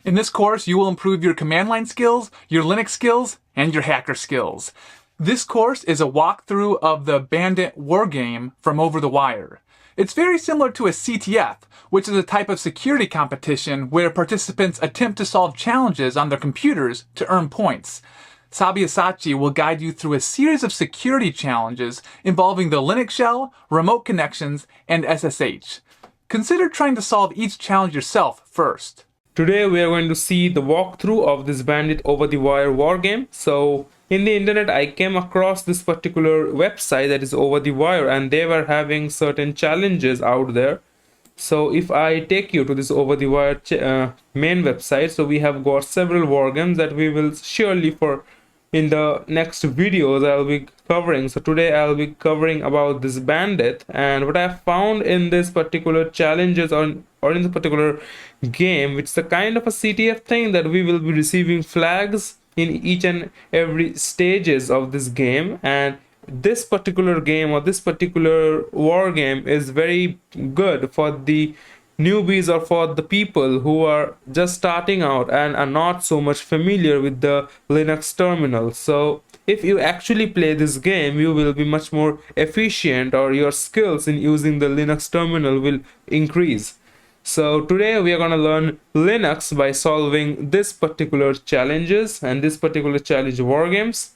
In this course, you will improve your command line skills, your Linux skills, and your hacker skills. This course is a walkthrough of the Bandit Wargame from OverTheWire. It's very similar to a CTF, which is a type of security competition where participants attempt to solve challenges on their computers to earn points. Sabyasachi will guide you through a series of security challenges involving the Linux shell, remote connections, and SSH. Consider trying to solve each challenge yourself first. Today we are going to see the walkthrough of this Bandit Over-the-Wire wargame. So in the internet I came across this particular website that is Over-the-Wire, and they were having certain challenges out there. So if I take you to this Over-the-Wire main website, so we have got several wargames that we will surely in the next videos I'll be covering. So today I'll be covering about this bandit, and what I found in this particular challenges or in this particular game, which is a kind of a CTF thing, that we will be receiving flags in each and every stages of this game. And this particular game or this particular war game is very good for the newbies or for the people who are just starting out and are not so much familiar with the Linux terminal. So if you actually play this game, you will be much more efficient, or your skills in using the Linux terminal will increase. So today we are going to learn Linux by solving this particular challenges and this particular challenge war games.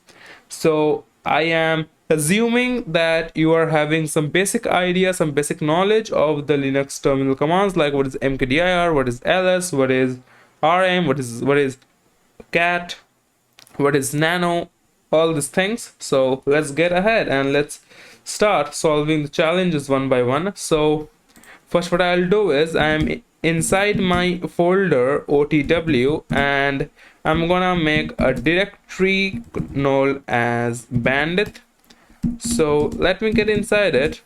So I am assuming that you are having some basic idea, some basic knowledge of the Linux terminal commands, like what is mkdir, what is ls, what is rm, what is cat, what is nano, all these things. So let's get ahead and let's start solving the challenges one by one. So first, what I'll do is I'm inside my folder OTW, and I'm gonna make a directory known as bandit. So let me get inside it,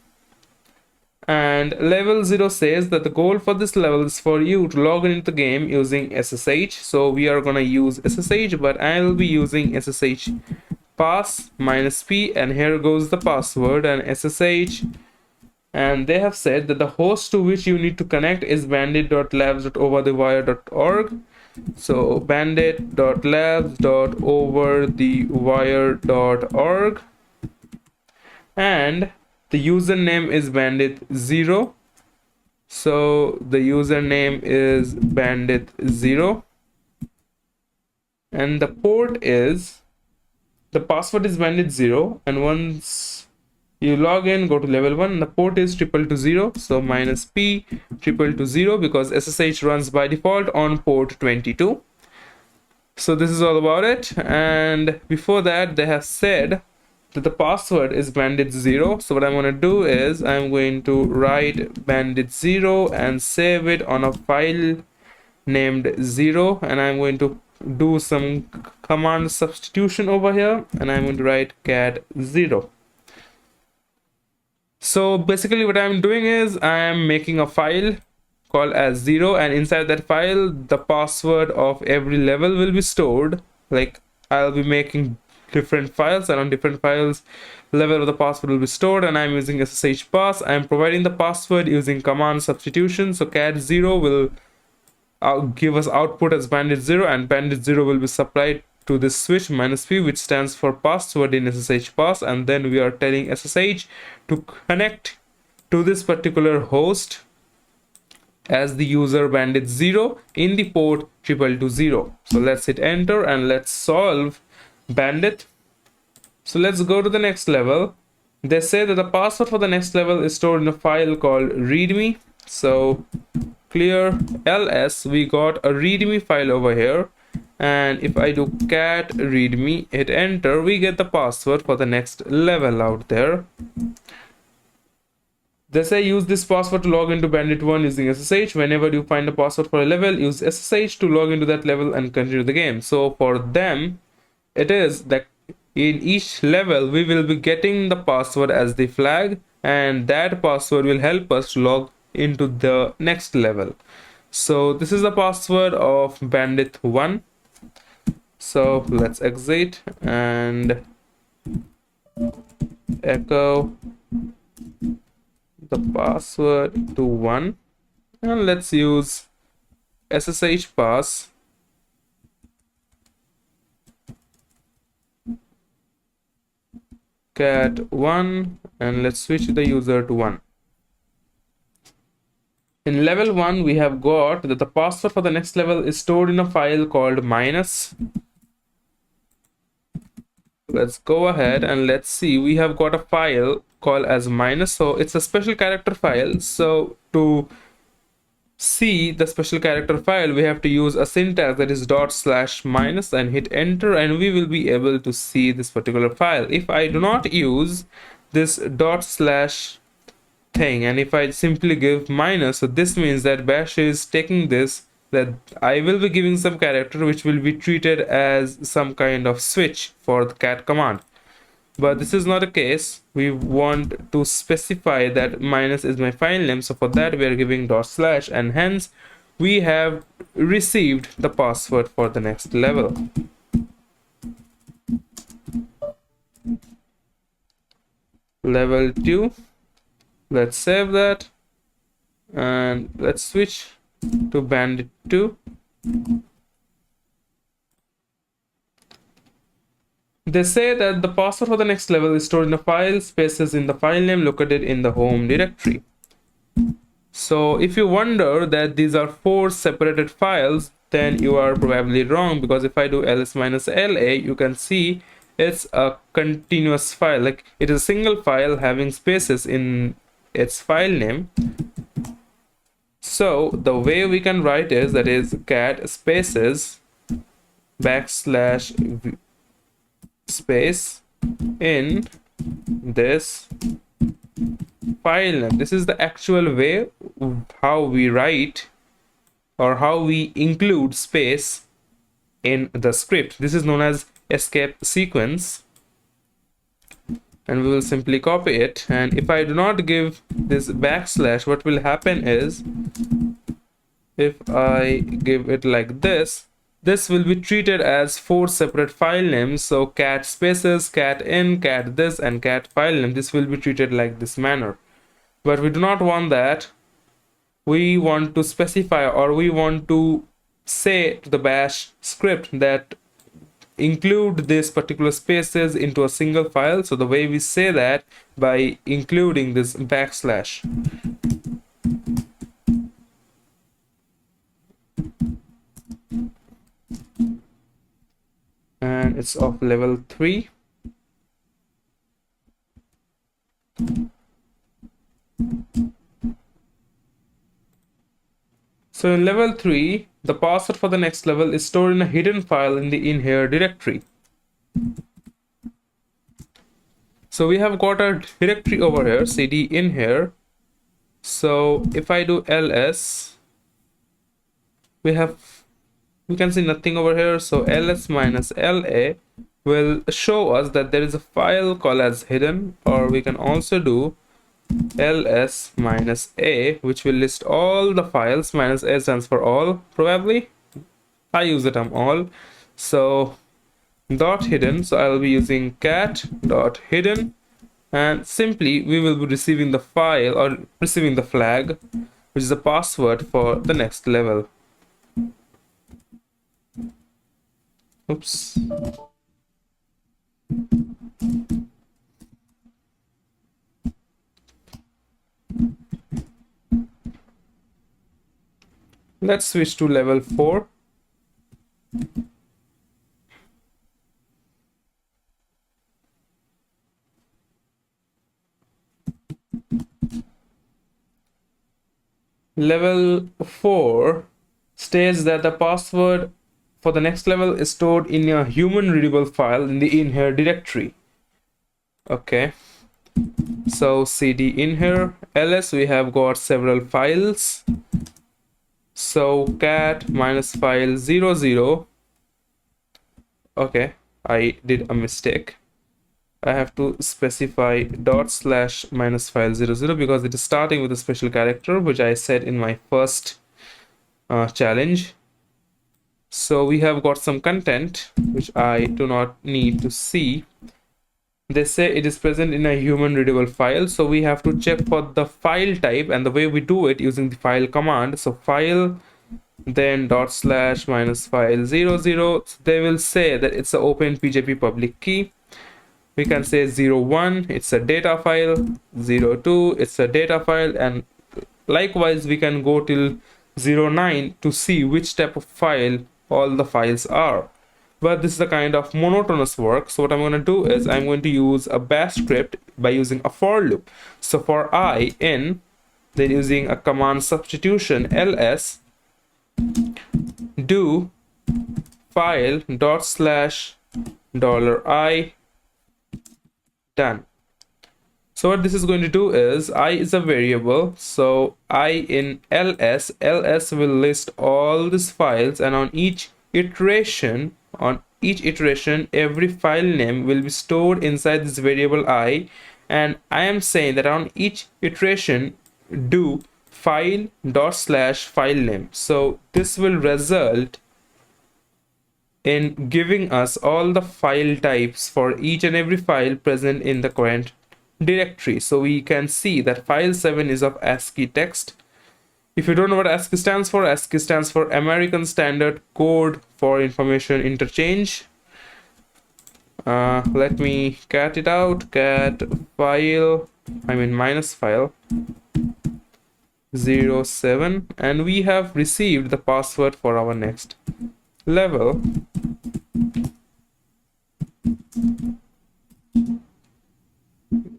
and level 0 says that the goal for this level is for you to log into the game using SSH. So we are gonna use SSH, but I will be using SSH pass -p, and here goes the password and SSH. And they have said that the host to which you need to connect is bandit.labs.overthewire.org. So bandit.labs.overthewire.org, and the username is bandit0. So the username is bandit0, and the port is, the password is bandit0, and once you log in, go to level 1, the port is 220, so -p 220, because SSH runs by default on port 22. So this is all about it. And before that, they have said that the password is bandit0. So what I'm going to do is I'm going to write bandit0 and save it on a file named 0, and I'm going to do some command substitution over here, and I'm going to write cat 0. So basically what I'm doing is I am making a file called as 0, and inside that file the password of every level will be stored. Like I'll be making different files, and on different files level of the password will be stored, and I'm using SSH pass. I'm providing the password using command substitution. So cat 0 will give us output as bandit0, and bandit0 will be supplied to this switch -p, which stands for password in SSH pass, and then we are telling SSH to connect to this particular host as the user bandit0 in the port 220. So let's hit enter and let's solve bandit. So let's go to the next level. They say that the password for the next level is stored in a file called readme. So clear ls, we got a readme file over here, and if I do cat readme, hit enter, we get the password for the next level out there. They say use this password to log into bandit1 using SSH. Whenever you find a password for a level, use SSH to log into that level and continue the game. So for them, it is that in each level we will be getting the password as the flag, and that password will help us to log into the next level. So this is the password of bandit1. So let's exit and echo the password to 1, and let's use SSH pass cat1, and let's switch the user to 1. In level 1, we have got that the password for the next level is stored in a file called minus. Let's go ahead and let's see. We have got a file called as minus, so it's a special character file. So to see the special character file, we have to use a syntax that is /minus and hit enter, and we will be able to see this particular file. If I do not use this / thing, and if I simply give minus, so this means that bash is taking this, that I will be giving some character which will be treated as some kind of switch for the cat command. But this is not a case. We want to specify that minus is my file name, so for that we are giving /, and hence we have received the password for the next level. Level 2, let's save that and let's switch to Bandit 2. They say that the password for the next level is stored in a file spaces in the file name located in the home directory. So if you wonder that these are 4 separated files, then you are probably wrong, because if I do ls-la, you can see it's a continuous file, like it is a single file having spaces in its file name. So the way we can write is, that is cat spaces / space in this file name. This is the actual way how we write or how we include space in the script. This is known as escape sequence, and we will simply copy it. And if I do not give this /, what will happen is, if I give it like this, this will be treated as 4 separate file names. So cat spaces, cat in, cat this, and cat file name. This will be treated like this manner. But we do not want that. We want to specify, or we want to say to the bash script that include this particular spaces into a single file. So the way we say that, by including this /. And it's of level 3. So in level 3, the password for the next level is stored in a hidden file in the in here directory. So we have got a directory over here, cd in here. So if I do ls, we can see nothing over here. So ls-la will show us that there is a file called as hidden, or we can also do ls-a, which will list all the files. -a stands for all, probably. I use the term all. So .hidden, so I'll be using cat.hidden, and simply we will be receiving the file, or receiving the flag, which is the password for the next level. Oops. Let's switch to level 4. Level 4 states that the password for the next level is stored in a human readable file in the in here directory. Okay, so cd in here ls, we have got several files. So cat -file 00. Okay, I did a mistake. I have to specify /file 00 because it is starting with a special character, which I said in my first challenge. So we have got some content which I do not need to see. They say it is present in a human readable file, so we have to check for the file type, and the way we do it using the file command. So file, then /file 00. So they will say that it's an open PJP public key. we can say 01, it's a data file, 02, it's a data file, and likewise we can go till 09 to see which type of file all the files are. But this is a kind of monotonous work, so what I'm going to do is I'm going to use a bash script by using a for loop. So for I in, then using a command substitution ls do file dot slash $i done. So what this is going to do is I is a variable, so I in ls will list all these files, and on each iteration every file name will be stored inside this variable I, and I am saying that on each iteration do file dot slash file name. So this will result in giving us all the file types for each and every file present in the current directory. So we can see that file 7 is of ASCII text. If you don't know what ASCII stands for American Standard Code for Information Interchange. Let me cat it out. Cat file, minus file 07, and we have received the password for our next level.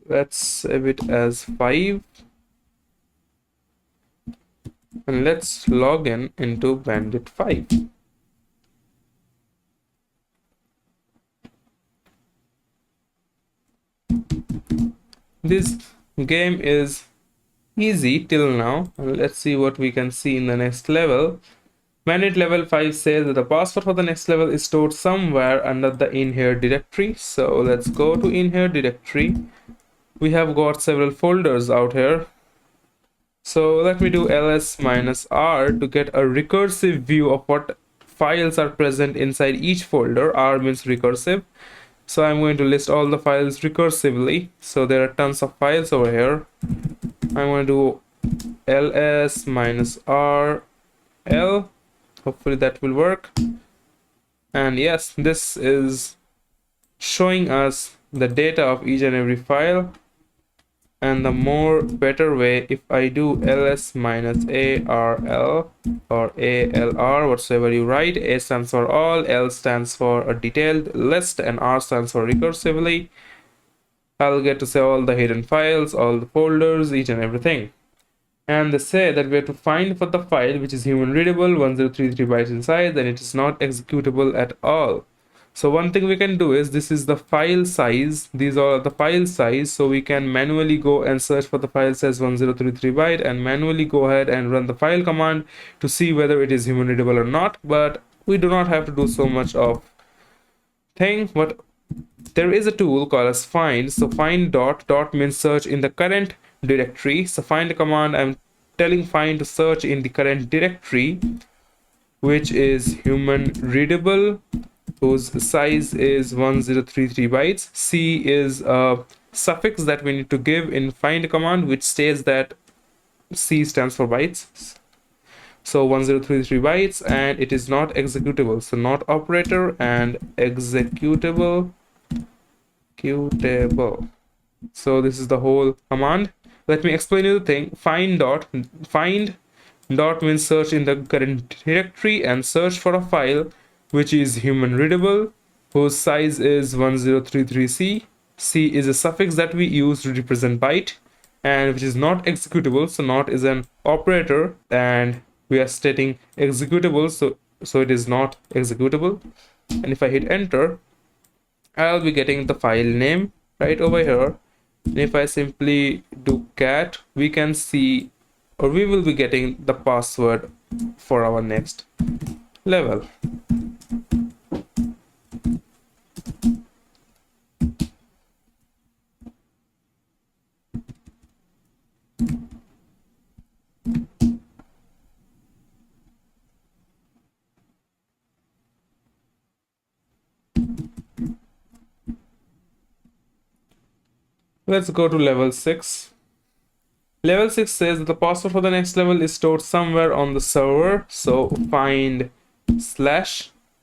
Let's save it as 5, and let's log in into Bandit 5. This game is easy till now, and let's see what we can see in the next level. Bandit level 5 says that the password for the next level is stored somewhere under the in here directory. So let's go to in here directory. We have got several folders out here. So let me do ls-r to get a recursive view of what files are present inside each folder. R means recursive. So I'm going to list all the files recursively. So there are tons of files over here. I'm going to do ls-r l. Hopefully that will work. And yes, this is showing us the data of each and every file. And the more better way, if I do ls-arl or alr, whatsoever you write, a stands for all, l stands for a detailed list, and r stands for recursively, I'll get to say all the hidden files, all the folders, each and everything. And they say that we have to find for the file which is human readable, 1033 bytes inside, then it is not executable at all. So one thing we can do is, this is the file size, these are the file size, so we can manually go and search for the file size 1033 byte and manually go ahead and run the file command to see whether it is human readable or not. But we do not have to do so much of thing, but there is a tool called as find. So find dot means search in the current directory. So find the command, I'm telling find to search in the current directory, which is human readable, whose size is 1033 bytes. C is a suffix that we need to give in find command, which states that C stands for bytes. So 1033 bytes, and it is not executable. So not operator and executable. So this is the whole command. Let me explain you the thing. Find dot means search in the current directory and search for a file which is human readable, whose size is 1033c. C is a suffix that we use to represent byte, and which is not executable. So not is an operator, and we are stating executable, so it is not executable. And if I hit enter, I'll be getting the file name right over here. And if I simply do cat, we can see, or we will be getting the password for our next level. Let's go to level 6. Level 6 says that the password for the next level is stored somewhere on the server. So find /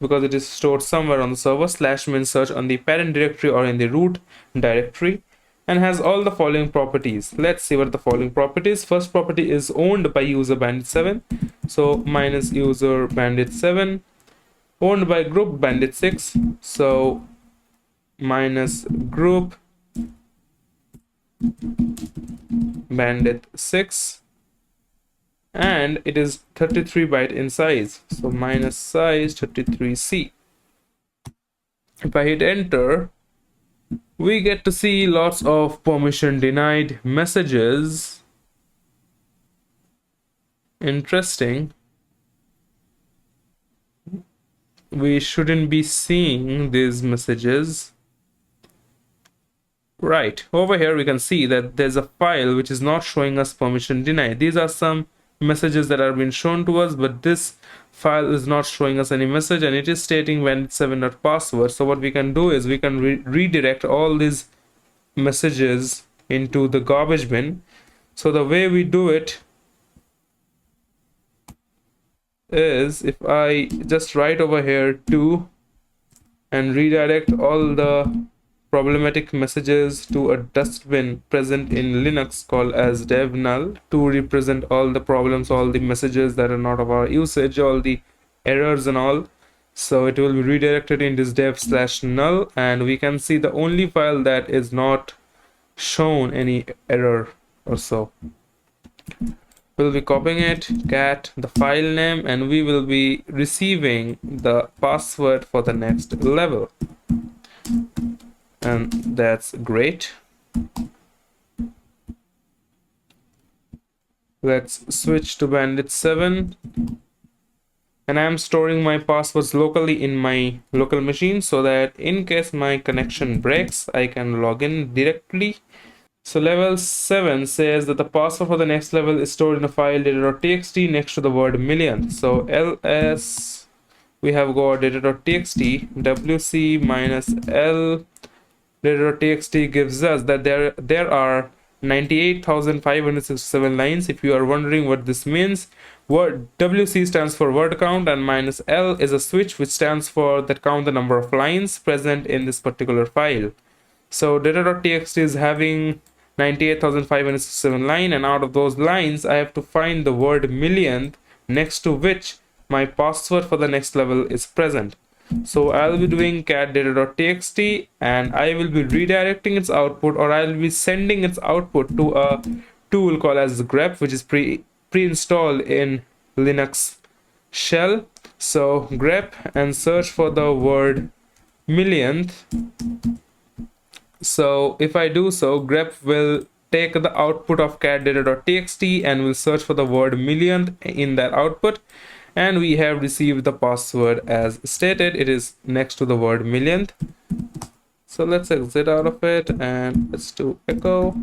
because it is stored somewhere on the server. Slash means search on the parent directory or in the root directory, and has all the following properties. Let's see what the following properties. First property is owned by user bandit7, so minus user bandit7. Owned by group bandit6, so minus group bandit6, and it is 33 byte in size, so minus size 33C. If I hit enter, we get to see lots of permission denied messages. Interesting. We shouldn't be seeing these messages. Right, over here we can see that there's a file which is not showing us permission denied. These are some messages that are being shown to us, but this file is not showing us any message, and it is stating bandit7.password. So what we can do is we can redirect all these messages into the garbage bin. So the way we do it is, if I just write over here to and redirect all the problematic messages to a dustbin present in Linux called as dev null, to represent all the problems, all the messages that are not of our usage, all the errors and all. So it will be redirected in this dev/null, and we can see the only file that is not shown any error or so. We'll be copying it, cat the file name, and we will be receiving the password for the next level. And that's great. Let's switch to bandit7, and I'm storing my passwords locally in my local machine so that in case my connection breaks, I can log in directly. So level 7 says that the password for the next level is stored in a file data.txt next to the word millionth. So ls, we have got data.txt, wc minus l data.txt gives us that there are 98,567 lines. If you are wondering what this means, wc stands for word count, and minus l is a switch which stands for that count the number of lines present in this particular file. So data.txt is having 98,567 line, and out of those lines I have to find the word millionth next to which my password for the next level is present. So I'll be doing cat data.txt, and I will be redirecting its output, or I'll be sending its output to a tool called as grep, which is pre-installed in Linux shell. So grep and search for the word millionth. So if I do so, grep will take the output of cat data.txt and will search for the word millionth in that output, and we have received the password as stated. It is next to the word millionth. So let's exit out of it and let's do echo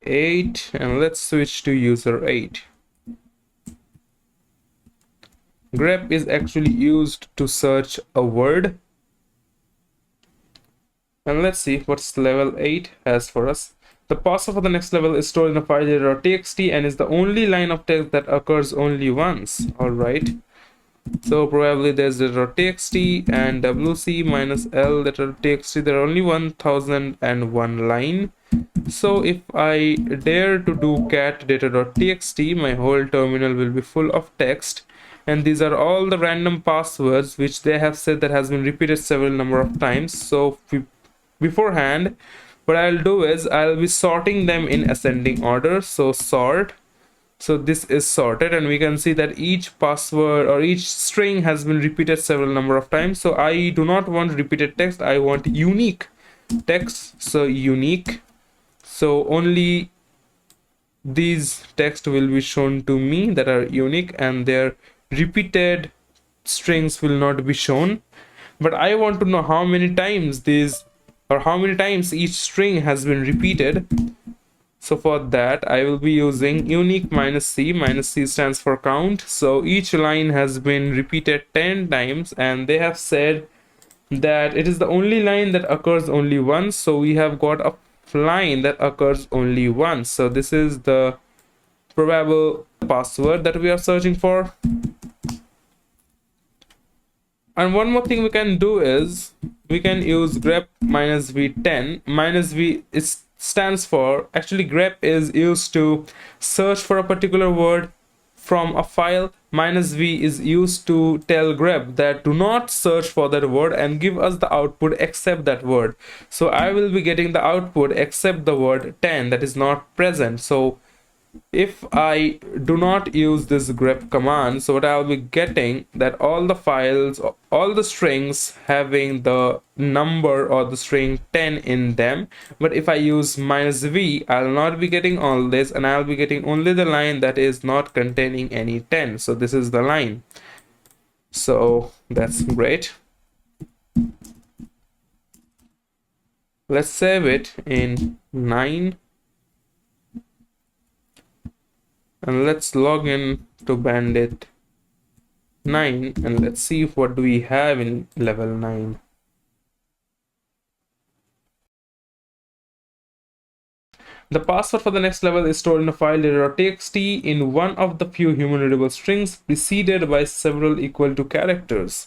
8, and let's switch to user 8. grep is actually used to search a word. And let's see what's level 8 has for us. The password for the next level is stored in a file data.txt and is the only line of text that occurs only once. Alright. So probably there's data.txt and wc minus l data.txt. There are only 1001 line. So if I dare to do cat data.txt, my whole terminal will be full of text. And these are all the random passwords which they have said that has been repeated several number of times. So beforehand, what I'll do is I'll be sorting them in ascending order. So sort. So this is sorted, and we can see that each password or each string has been repeated several number of times. So I do not want repeated text, I want unique text. So unique. So only these text will be shown to me that are unique, and their repeated strings will not be shown. But I want to know how many times these, or how many times each string has been repeated. So for that I will be using unique minus c. Minus c stands for count. So each line has been repeated 10 times, and they have said that it is the only line that occurs only once. So we have got a line that occurs only once. So this is the probable password that we are searching for. And one more thing we can do is we can use grep -v10. -v is stands for, actually grep is used to search for a particular word from a file. -v is used to tell grep that do not search for that word and give us the output except that word. So I will be getting the output except the word 10 that is not present. So if I do not use this grep command, so what I'll be getting that all the files, all the strings having the number or the string 10 in them. But if I use -v, I'll not be getting all this, and I'll be getting only the line that is not containing any 10. So this is the line. So that's great. Let's save it in 9. And let's log in to Bandit 9 and let's see what do we have in level 9. The password for the next level is stored in a file data.txt in one of the few human readable strings preceded by several equal to characters.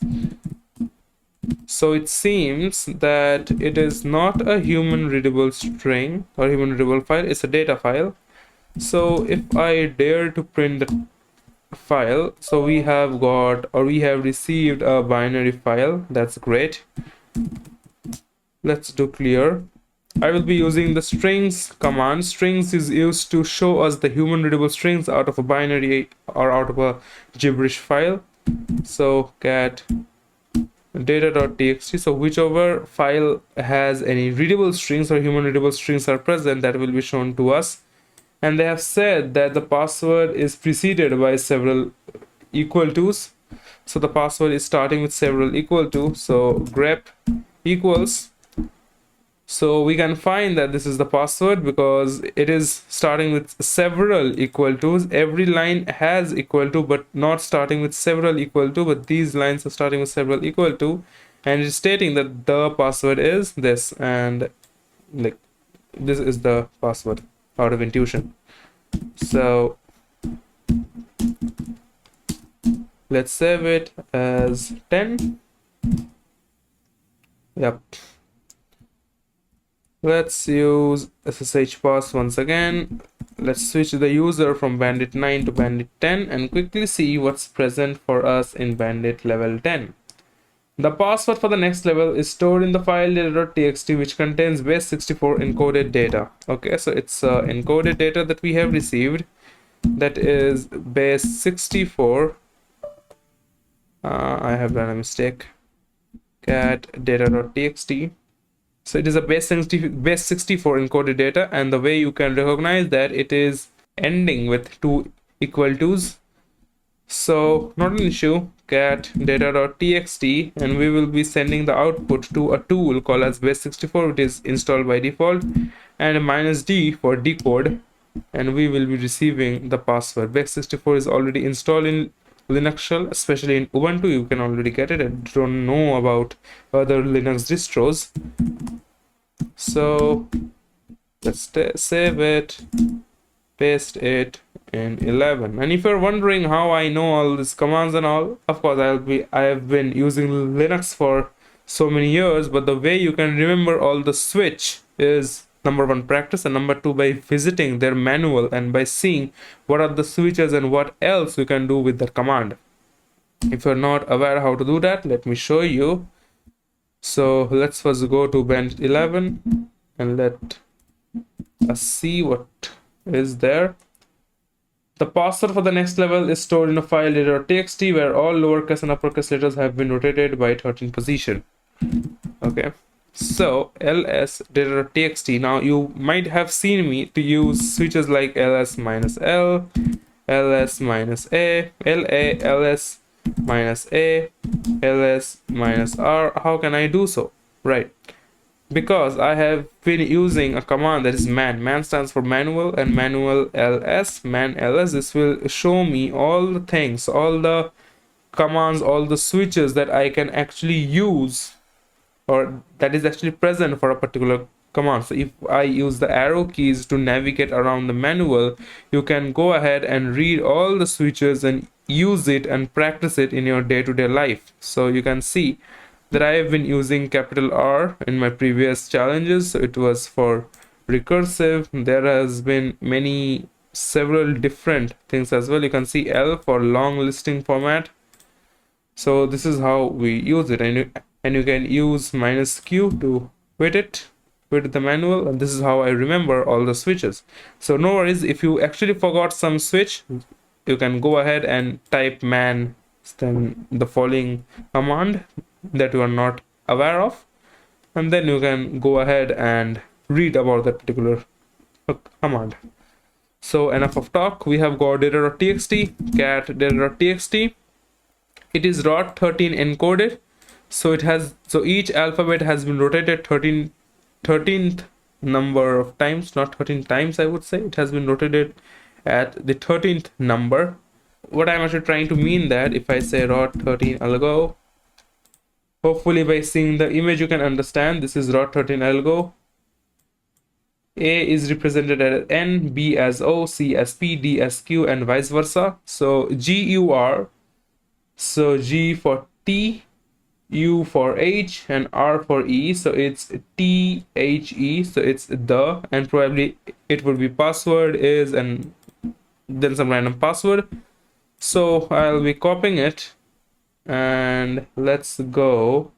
So it seems that it is not a human readable string or human readable file, it's a data file. So if I dare to print the file, so we have got, or we have received a binary file. That's great. Let's do clear. I will be using the strings command. Strings is used to show us the human readable strings out of a binary or out of a gibberish file. So cat data.txt, so whichever file has any readable strings or human readable strings are present, that will be shown to us. And they have said that the password is preceded by several equal to's. So the password is starting with several equal to. So grep equals. So we can find that this is the password because it is starting with several equal to's. Every line has equal to, but not starting with several equal to. But these lines are starting with several equal to, and it is stating that the password is this, and like this is the password out of intuition. So let's save it as 10. Yep. Let's use SSH pass once again. Let's switch the user from Bandit 9 to Bandit 10 and quickly see what's present for us in Bandit level 10. The password for the next level is stored in the file data.txt, which contains base64 encoded data. Okay, so it's encoded data that we have received. That is base64. I have done a mistake. Cat data.txt. So it is a base64 encoded data, and the way you can recognize that it is ending with 2 equal to's. So not an issue, cat data.txt, and we will be sending the output to a tool called as base64, which is installed by default, and -d for decode, and we will be receiving the password. base64 is already installed in Linux shell, especially in Ubuntu. You can already get it. I don't know about other Linux distros. So let's save it, paste it in 11. And if you're wondering how I know all these commands and all, of course I have been using Linux for so many years, but the way you can remember all the switch is number one, practice, and number two, by visiting their manual and by seeing what are the switches and what else you can do with that command. If you're not aware how to do that, let me show you. So let's first go to Bandit 11 and let us see what is there. The password for the next level is stored in a file data.txt where all lowercase and uppercase letters have been rotated by 13 position. Okay, so ls data.txt. Now you might have seen me to use switches like ls-l, ls-a, la, ls -a, ls -r. How can I do so? Right, because I have been using a command that is man. Man stands for manual, and manual ls, man ls. This will show me all the things, all the commands, all the switches that I can actually use, or that is actually present for a particular command. So if I use the arrow keys to navigate around the manual, you can go ahead and read all the switches and use it and practice it in your day-to-day life. So you can see that I have been using capital R in my previous challenges. So it was for recursive. There has been several different things as well. You can see L for long listing format. So this is how we use it, and you can use -Q to quit the manual, and this is how I remember all the switches. So no worries, if you actually forgot some switch, you can go ahead and type man then the following command that you are not aware of, and then you can go ahead and read about that particular command. So enough of talk. We have got data.txt, cat data.txt. It is ROT13 encoded, so each alphabet has been rotated 13th number of times, not 13 times I would say. It has been rotated at the 13th number. What I'm actually trying to mean that if I say ROT13 algo, hopefully by seeing the image you can understand this is ROT13 algo. A is represented as N, B as O, C as P, D as Q, and vice versa. So GUR, so G for T, U for H, and R for E. So it's THE, so it's the, and probably it would be password is, and then some random password. So I'll be copying it, and let's go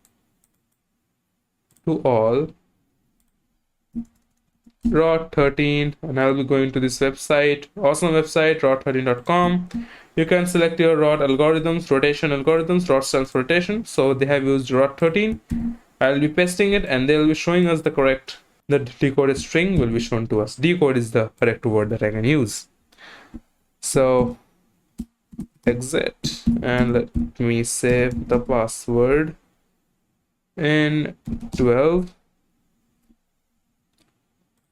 to all ROT13, and I'll be going to this website, awesome website, rot13.com. You can select your ROT algorithms, rotation algorithms. ROT stands for rotation, so they have used ROT13. I'll be pasting it, and they'll be showing us the decoded string will be shown to us. Decode is the correct word that I can use. So exit, and let me save the password in 12.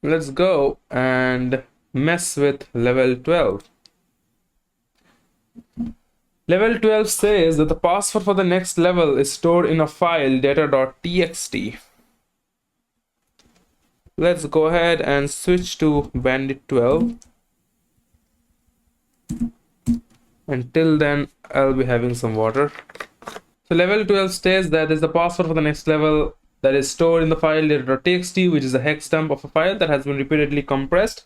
Let's go and mess with level 12. Level 12 says that the password for the next level is stored in a file data.txt. Let's go ahead and switch to Bandit 12. Until then, I'll be having some water. So level 12 states that is the password for the next level that is stored in the file data.txt, which is a hex dump of a file that has been repeatedly compressed.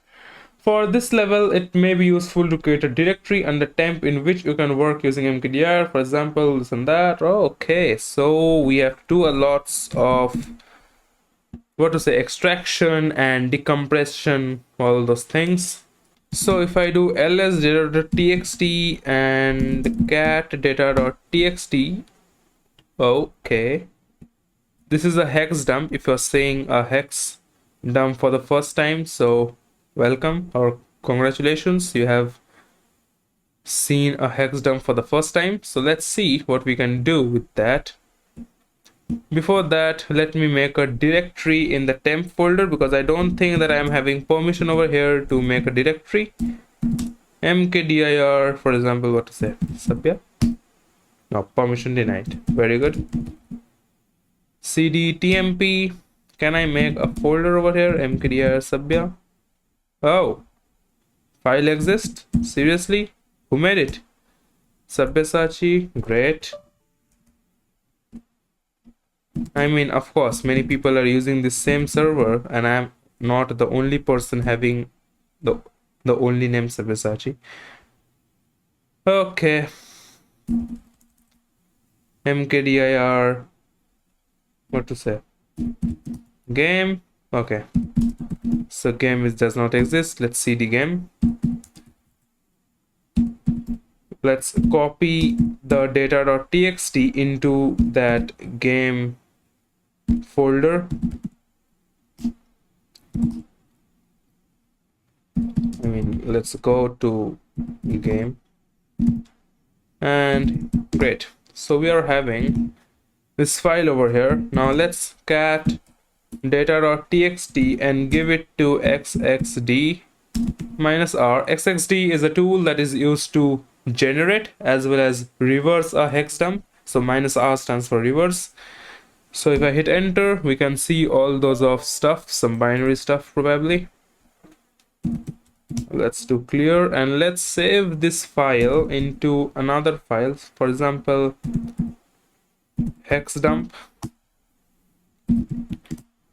For this level, it may be useful to create a directory and a temp in which you can work using mkdir, for example, this and that. Okay, so we have to do a lots of extraction and decompression, all those things. So if I do ls data.txt and cat data.txt, okay, this is a hex dump if you're saying a hex dump for the first time. So welcome or congratulations, you have seen a hex dump for the first time. So let's see what we can do with that. Before that, let me make a directory in the temp folder, because I don't think that I'm having permission over here to make a directory. mkdir, for example, Sabya? No, permission denied. Very good. cd tmp, can I make a folder over here? mkdir Sabya. Oh, file exists? Seriously? Who made it? Sabyasachi, great. I mean, of course, many people are using this same server, and I'm not the only person having the only name Sabyasachi. Okay. mkdir, game. Okay, so game does not exist. Let's see the game. Let's copy the data.txt into that game folder. I mean, let's go to game, and great. So we are having this file over here. Now let's cat data.txt and give it to xxd -r. xxd is a tool that is used to generate as well as reverse a hex dump. So -r stands for reverse. So if I hit enter, we can see all those of stuff, some binary stuff probably. Let's do clear and let's save this file into another file, for example hex dump.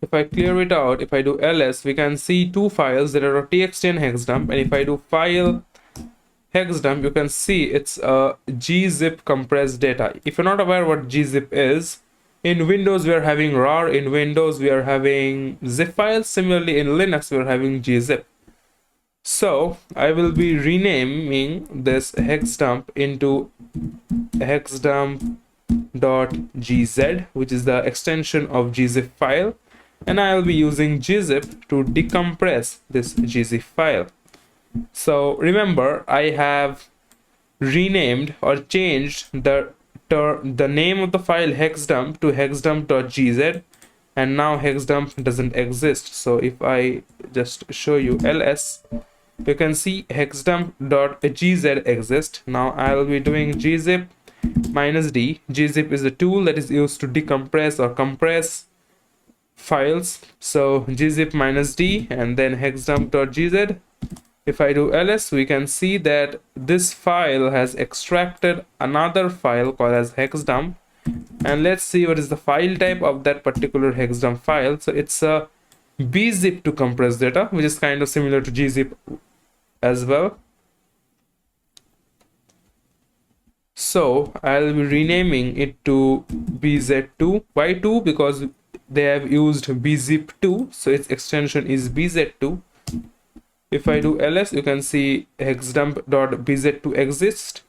If I clear it out, if I do ls, we can see two files. There are txt and hex dump, and if I do file hex dump, you can see it's a gzip compressed data. If you're not aware what gzip is, in Windows we are having rar, in Windows we are having zip files, similarly in Linux we are having gzip. So I will be renaming this hex dump into hexdump.gz, which is the extension of gzip file, and I'll be using gzip to decompress this gzip file. So remember, I have renamed or changed the name of the file hexdump to hexdump.gz, and now hexdump doesn't exist. So if I just show you ls, you can see hexdump.gz exists. Now I'll be doing gzip -d. Gzip is a tool that is used to decompress or compress files. So gzip -d and then hexdump.gz. If I do ls, we can see that this file has extracted another file called as hexdump, and let's see what is the file type of that particular hexdump file. So it's a bzip to compress data, which is kind of similar to gzip as well. So I'll be renaming it to bz2. Why 2? Because they have used bzip2, so its extension is bz2. If I do ls, you can see hexdump.bz2 exists.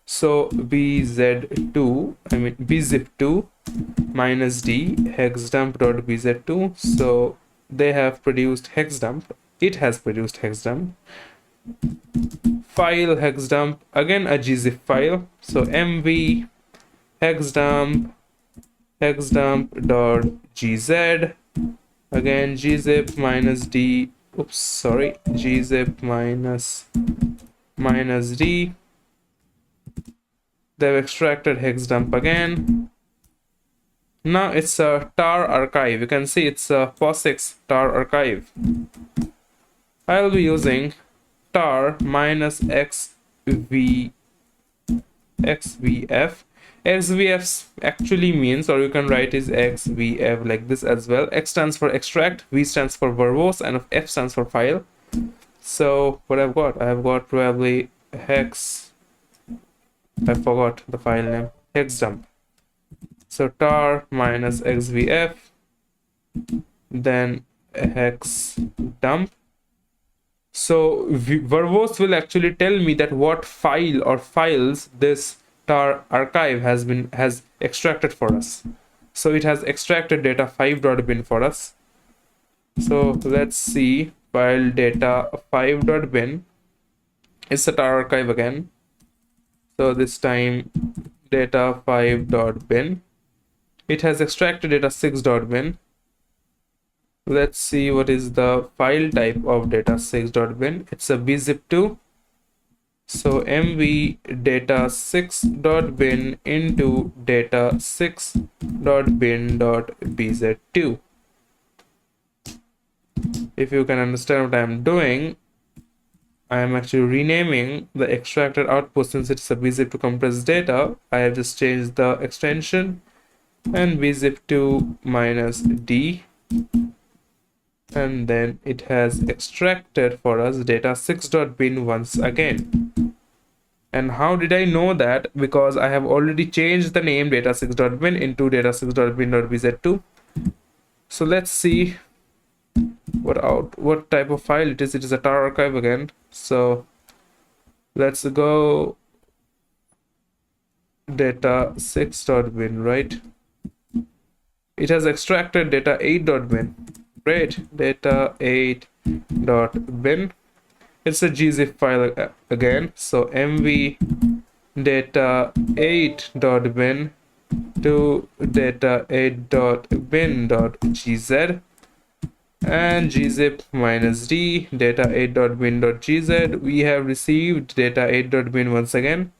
So bz2, I mean bzip2 -d hexdump.bz2. So they have produced hexdump. It has produced hexdump. File hexdump, again a gzip file. So mv hexdump hexdump.gz, again gzip -d, oops, sorry, gzip -d. They've extracted hexdump again. Now it's a tar archive. You can see it's a POSIX tar archive. I'll be using tar -xvf. Xvf actually means, or you can write is xvf like this as well. X stands for extract, V stands for verbose, and F stands for file. So what I've got probably hex, I forgot the file name, hexdump. So tar -xvf, then hexdump. So verbose will actually tell me that what file or files this tar archive has extracted for us. So it has extracted data 5.bin for us. So let's see, file data 5.bin. It's a tar archive again. So this time data 5.bin. It has extracted data 6.bin. Let's see what is the file type of data 6.bin. It's a bzip2. So mv data 6.bin into data 6.bin.bz2. If you can understand what I'm doing, I am actually renaming the extracted output. Since it's a bzip to compress data, I have just changed the extension and bzip2 -d, and then it has extracted for us data 6.bin once again. And how did I know that? Because I have already changed the name data 6.bin into data 6.bin.bz2. So let's see what type of file it is. It is a tar archive again. So let's go data 6.bin, right? It has extracted data 8.bin. Great, data 8.bin. It's a gzip file again. So mv data 8.bin to data 8.bin.gz, and gzip -d data 8.bin.gz. We have received data 8.bin once again.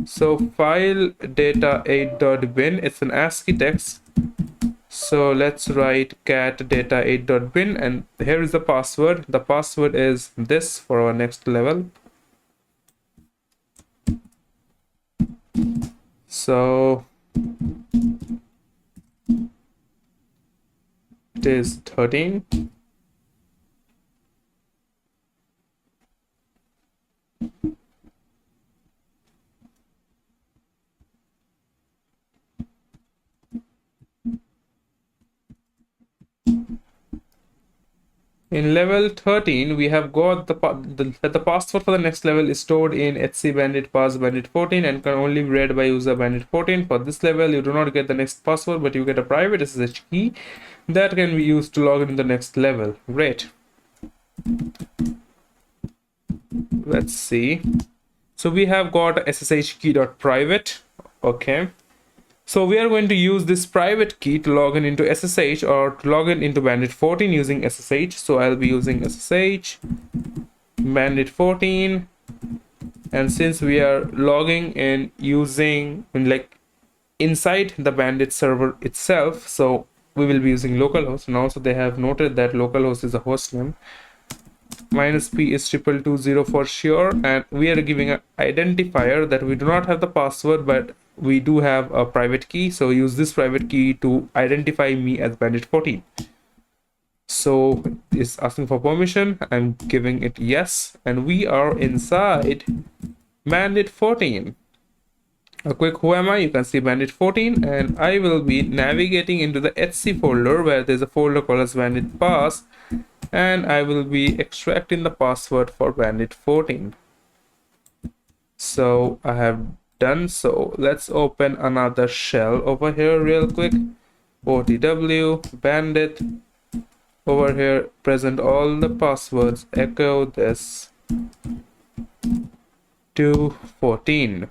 So file data 8.bin, it's an ASCII text. So let's write cat data 8.bin, and here is the password. The password is this for our next level. So it is 13. In level 13, we have got the password for the next level is stored in etc bandit pass bandit 14 and can only be read by user bandit 14. For this level, you do not get the next password, but you get a private SSH key that can be used to log in the next level. Great. Let's see. So we have got SSH key.private. Okay. So we are going to use this private key to log in into SSH or to log in into Bandit 14 using SSH. So I'll be using SSH Bandit 14, and since we are logging in using inside the Bandit server itself, so we will be using localhost, and also they have noted that localhost is a host name. -p is 2220 for sure, and we are giving an identifier that we do not have the password, but we do have a private key. So use this private key to identify me as Bandit 14. So it's asking for permission. I'm giving it yes, and we are inside Bandit 14. A quick who am I? You can see Bandit 14, and I will be navigating into the etc folder where there's a folder called as Bandit Pass, and I will be extracting the password for Bandit 14. So I have done so. Let's open another shell over here real quick. OTW bandit. Over here, present all the passwords. Echo this to 14.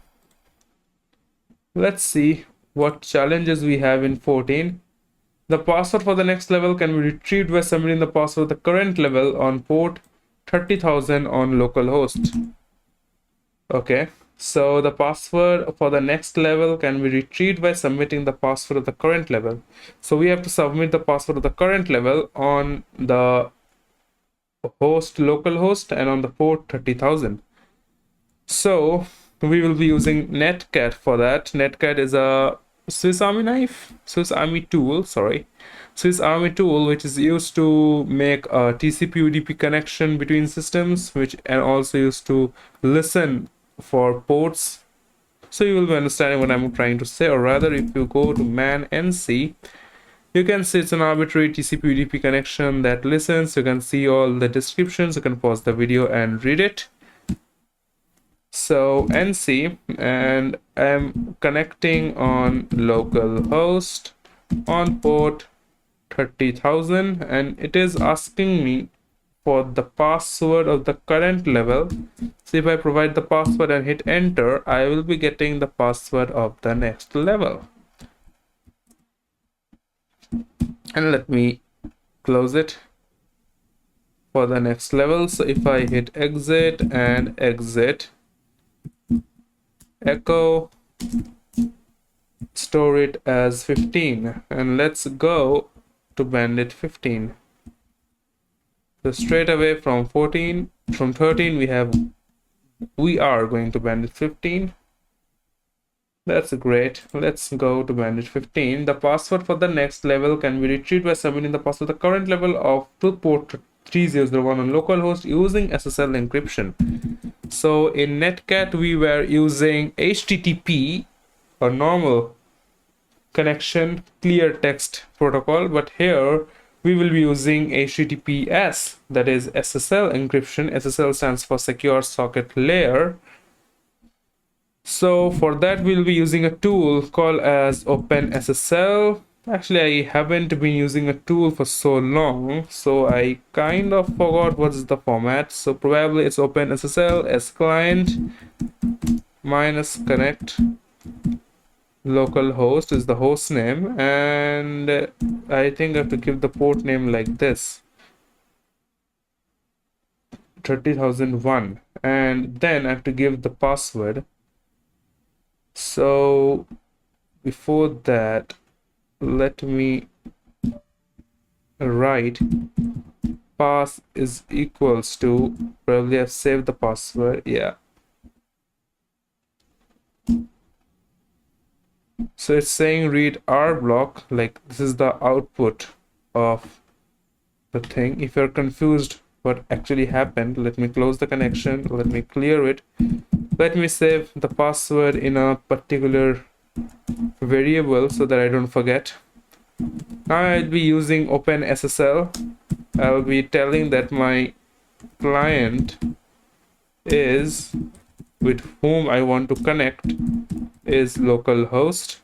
Let's see what challenges we have in 14. The password for the next level can be retrieved by submitting the password of the current level on port 30,000 on localhost. Okay, so the password for the next level can be retrieved by submitting the password of the current level. So we have to submit the password of the current level on the host localhost and on the port 30,000. So we will be using netcat for that. Netcat is a Swiss Army tool, which is used to make a TCP UDP connection between systems, and also used to listen for ports. So you will be understanding what I'm trying to say, or rather, if you go to man nc, you can see it's an arbitrary TCP UDP connection that listens. You can see all the descriptions. You can pause the video and read it. So nc, and I'm connecting on localhost on port 30,000, and it is asking me for the password of the current level. So if I provide the password and hit enter, I will be getting the password of the next level. And let me close it for the next level. So if I hit exit and exit, echo, store it as 15, and let's go to Bandit 15. So straight away from 13 we are going to Bandit 15. That's great. Let's go to Bandit 15. The password for the next level can be retrieved by submitting the password of the current level of to port 3001 on localhost using SSL encryption. So in netcat we were using HTTP, or normal connection clear text protocol, but here we will be using HTTPS, that is SSL encryption. SSL stands for Secure Socket Layer. So for that we'll be using a tool called as OpenSSL. Actually, I haven't been using a tool for so long, so I kind of forgot what's the format. So probably it's OpenSSL as client -connect localhost is the host name, and I think I have to give the port name like this, 30,001, and then I have to give the password. So before that, let me write pass is equals to, probably I've saved the password, yeah. So it's saying read R block, like this is the output of the thing. If you're confused what actually happened, let me close the connection, let me clear it, let me save the password in a particular variable so that I don't forget. Now I'll be using OpenSSL. I'll be telling that my client is, with whom I want to connect, is localhost,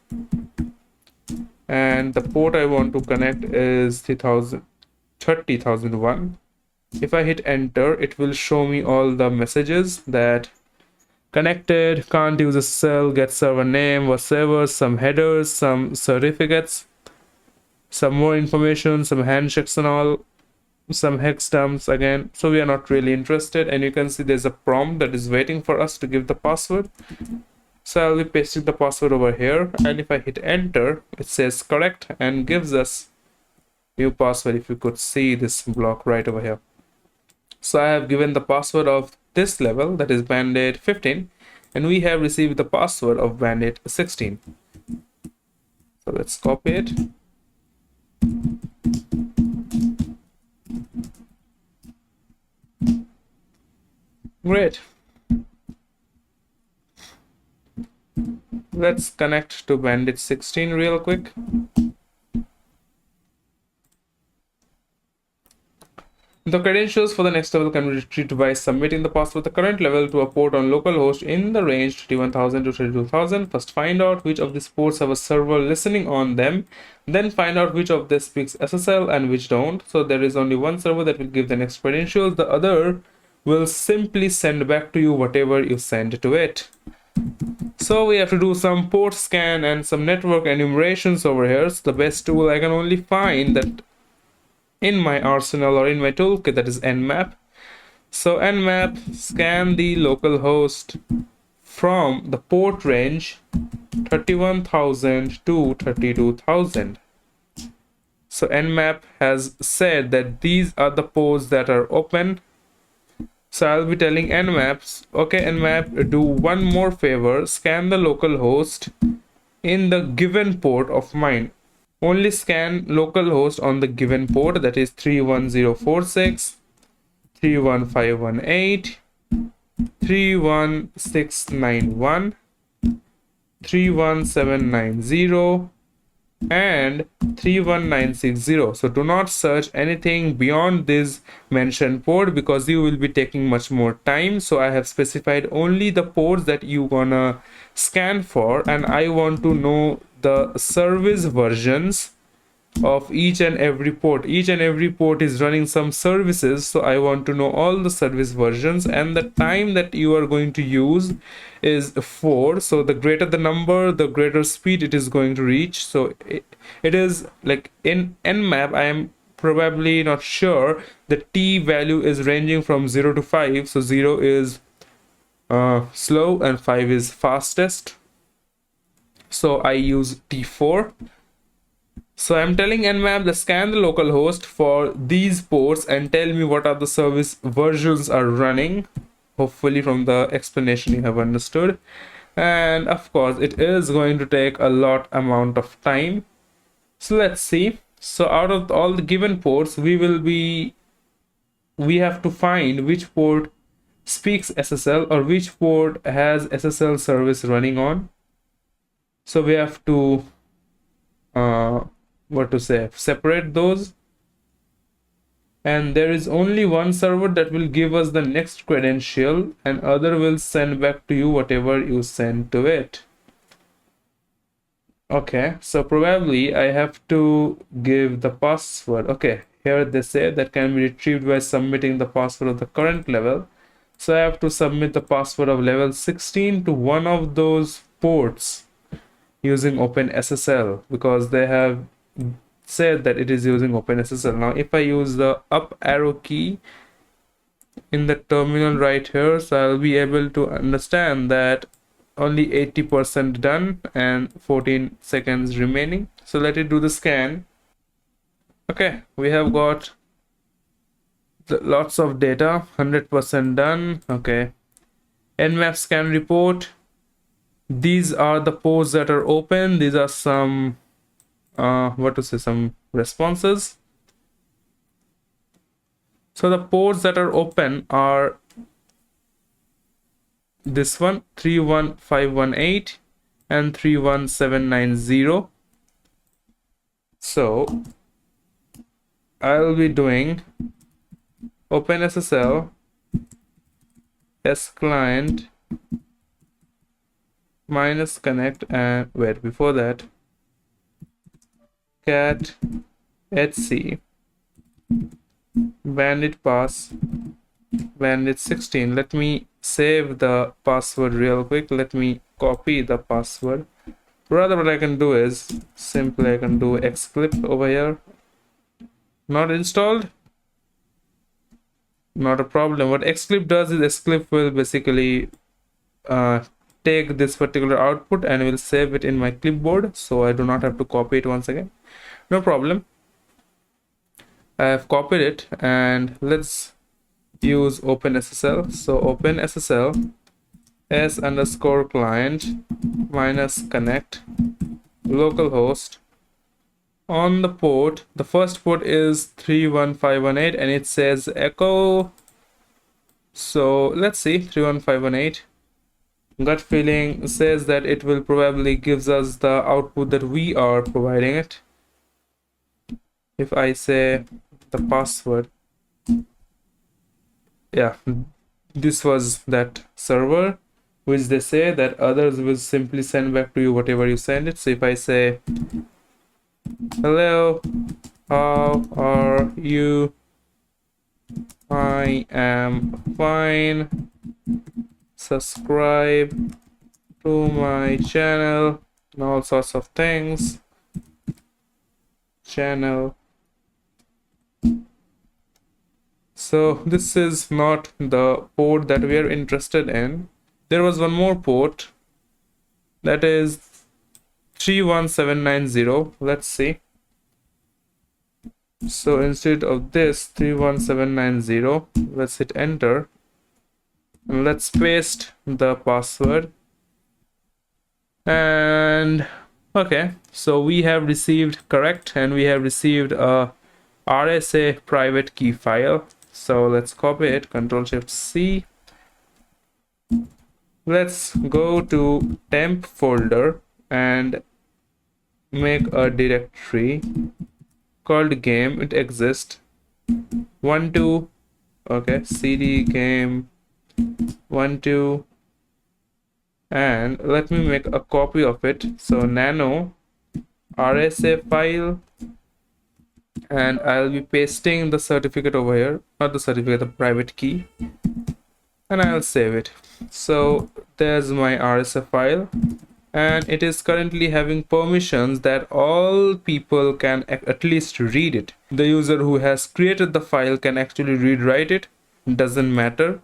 and the port I want to connect is 30,001. If I hit enter, it will show me all the messages that connected, can't use SSL, get server name, whatever, some headers, some certificates, some more information, some handshakes and all, some hex dumps again. So we are not really interested, and you can see there's a prompt that is waiting for us to give the password. So I'll be pasting the password over here, and if I hit enter, it says correct and gives us new password. If you could see this block right over here. So I have given the password of this level, that is Bandit 15, and we have received the password of Bandit 16. So let's copy it. Great. Let's connect to Bandit 16 real quick. The credentials for the next level can be retrieved by submitting the password the current level to a port on localhost in the range 31,000 to 32,000. First find out which of these ports have a server listening on them, then find out which of them speaks SSL and which don't. So there is only one server that will give the next credentials. The other will simply send back to you whatever you send to it. So we have to do some port scan and some network enumerations over here. So the best tool I can only find that in my arsenal or in my toolkit, that is Nmap. So Nmap scan the localhost from the port range 31,000 to 32,000. So Nmap has said that these are the ports that are open. So I'll be telling Nmap, okay Nmap, do one more favor, scan the localhost in the given port of mine. Only scan localhost on the given port, that is 31046, 31518, 31691, 31790, and 31960. So do not search anything beyond this mentioned port because you will be taking much more time. So I have specified only the ports that you gonna scan for, and I want to know the service versions of each and every port. Each and every port is running some services, so I want to know all the service versions, and the time that you are going to use is 4. So the greater the number, the greater speed it is going to reach. So it is like in Nmap, I am probably not sure, the T value is ranging from 0 to 5. So 0 is slow and 5 is fastest. So I use T4. So I'm telling Nmap to scan the localhost for these ports and tell me what are the service versions are running. Hopefully from the explanation you have understood. And of course it is going to take a lot amount of time. So let's see. So out of all the given ports, we have to find which port speaks SSL or which port has SSL service running on. So we have to separate those, and there is only one server that will give us the next credential, and other will send back to you whatever you send to it. Okay, so probably I have to give the password. Okay, here they say that can be retrieved by submitting the password of the current level. So I have to submit the password of level 16 to one of those ports using OpenSSL, because they have said that it is using OpenSSL. Now if I use the up arrow key in the terminal right here, so I'll be able to understand that only 80% done and 14 seconds remaining. So let it do the scan. Okay, we have got lots of data, 100% done. Okay, nmap scan report. These are the ports that are open. These are some some responses. So the ports that are open are this one, 31518 and 31790. So I'll be doing OpenSSL client minus connect, and wait, before that, cat etc bandit pass bandit 16. Let me save the password real quick. Let me copy the password. Rather, what I can do is simply I can do xclip over here. Not installed, not a problem. What xclip does is xclip will basically take this particular output and will save it in my clipboard, so I do not have to copy it once again. No problem. I have copied it, and let's use OpenSSL. So OpenSSL s underscore client minus connect localhost. On the port, the first port is 31518 and it says echo. So let's see, 31518. Gut feeling says that it will probably gives us the output that we are providing it. If I say the password, yeah, this was that server, which they say that others will simply send back to you whatever you send it. So if I say hello, how are you, I am fine, subscribe to my channel and all sorts of things, channel. So this is not the port that we are interested in. There was one more port, that is 31790. Let's see. So instead of this 31790, let's hit enter and let's paste the password. And okay, so we have received correct, and we have received a RSA private key file. So let's copy it, Ctrl+Shift+C. Let's go to temp folder and make a directory called game. It exists 12, okay, cd game 12, and let me make a copy of it. So nano RSA file, and I'll be pasting the certificate over here, not the certificate, the private key, and I'll save it. So there's my RSA file, and it is currently having permissions that all people can at least read it. The user who has created the file can actually read write it, doesn't matter.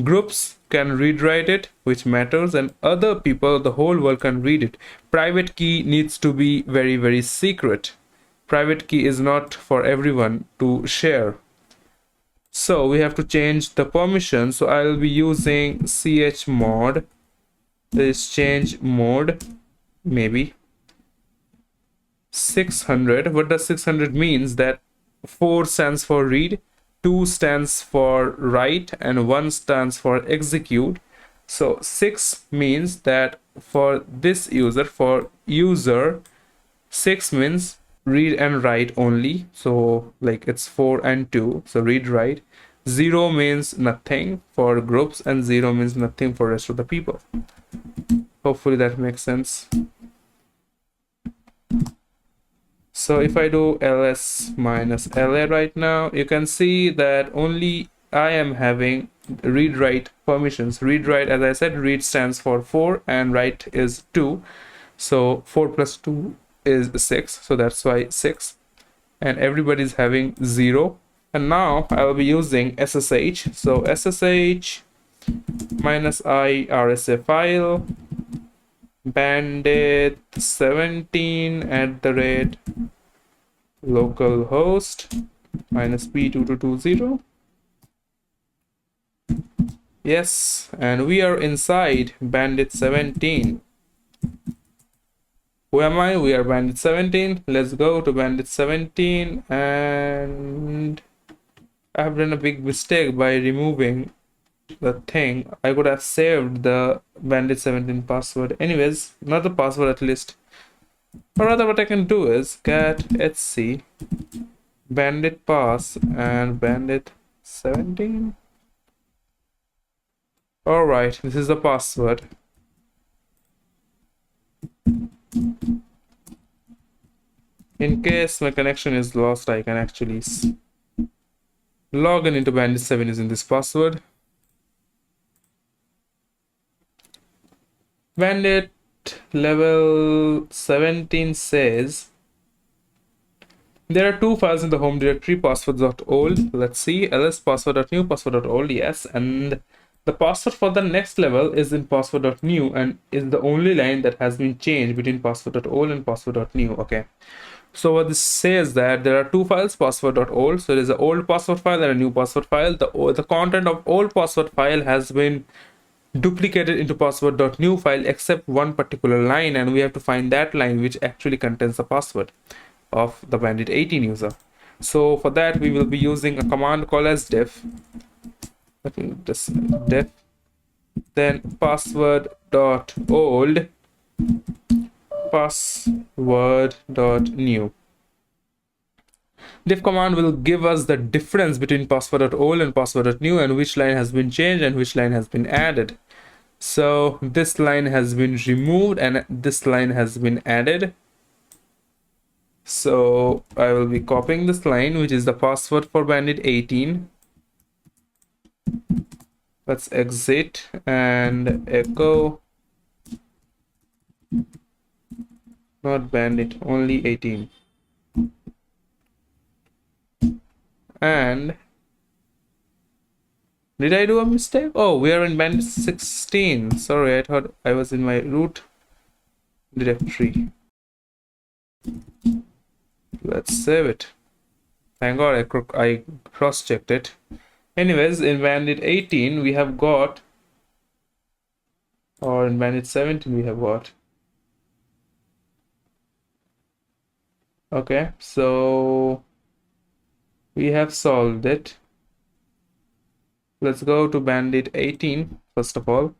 Groups can read write it, which matters, and other people, the whole world, can read it. Private key needs to be very, very secret. Private key is not for everyone to share. So we have to change the permission. So I'll be using chmod, this change mode, maybe 600. What does 600 means? That 4 stands for read, 2 stands for write, and 1 stands for execute. So 6 means that for this user, for user, 6 means read and write only. So like it's 4 and 2, so read write. 0 means nothing for groups, and 0 means nothing for rest of the people. Hopefully that makes sense. So if I do ls minus la right now, you can see that only I am having read write permissions. Read write, as I said, read stands for 4 and write is 2. So 4 plus 2 is 6, so that's why 6, and everybody's having 0. And now I'll be using SSH. So SSH minus I RSA file bandit 17 at the rate localhost -p2220. Yes, and we are inside Bandit 17. Who am I? We are Bandit 17. Let's go to Bandit 17, and I have done a big mistake by removing the thing. I could have saved the Bandit 17 password. Anyways, not the password at least. Or rather, what I can do is cat etc bandit pass and bandit 17. Alright, this is the password. In case my connection is lost, I can actually log in into Bandit 7 using this password. Bandit level 17 says there are two files in the home directory, passwords.old. Let's see, ls password.new, password.old, yes, and the password for the next level is in password.new and is the only line that has been changed between password.old and password.new. Okay, so what this says that there are two files, password.old, so there's an old password file and a new password file. The content of old password file has been duplicated into password.new file except one particular line, and we have to find that line which actually contains the password of the Bandit 18 user. So for that we will be using a command called as def. Let me just def, then password.old password.new. Def command will give us the difference between password.old and password.new and which line has been changed and which line has been added. So this line has been removed and this line has been added. So I will be copying this line, which is the password for Bandit 18. Let's exit and echo, not Bandit, only 18. And did I do a mistake? Oh, we are in Bandit 16. Sorry, I thought I was in my root directory. Let's save it. Thank God I cross-checked it. Anyways, in Bandit 18 we have got, or in Bandit 17 we have got. Okay, so we have solved it. Let's go to Bandit 18 first of all.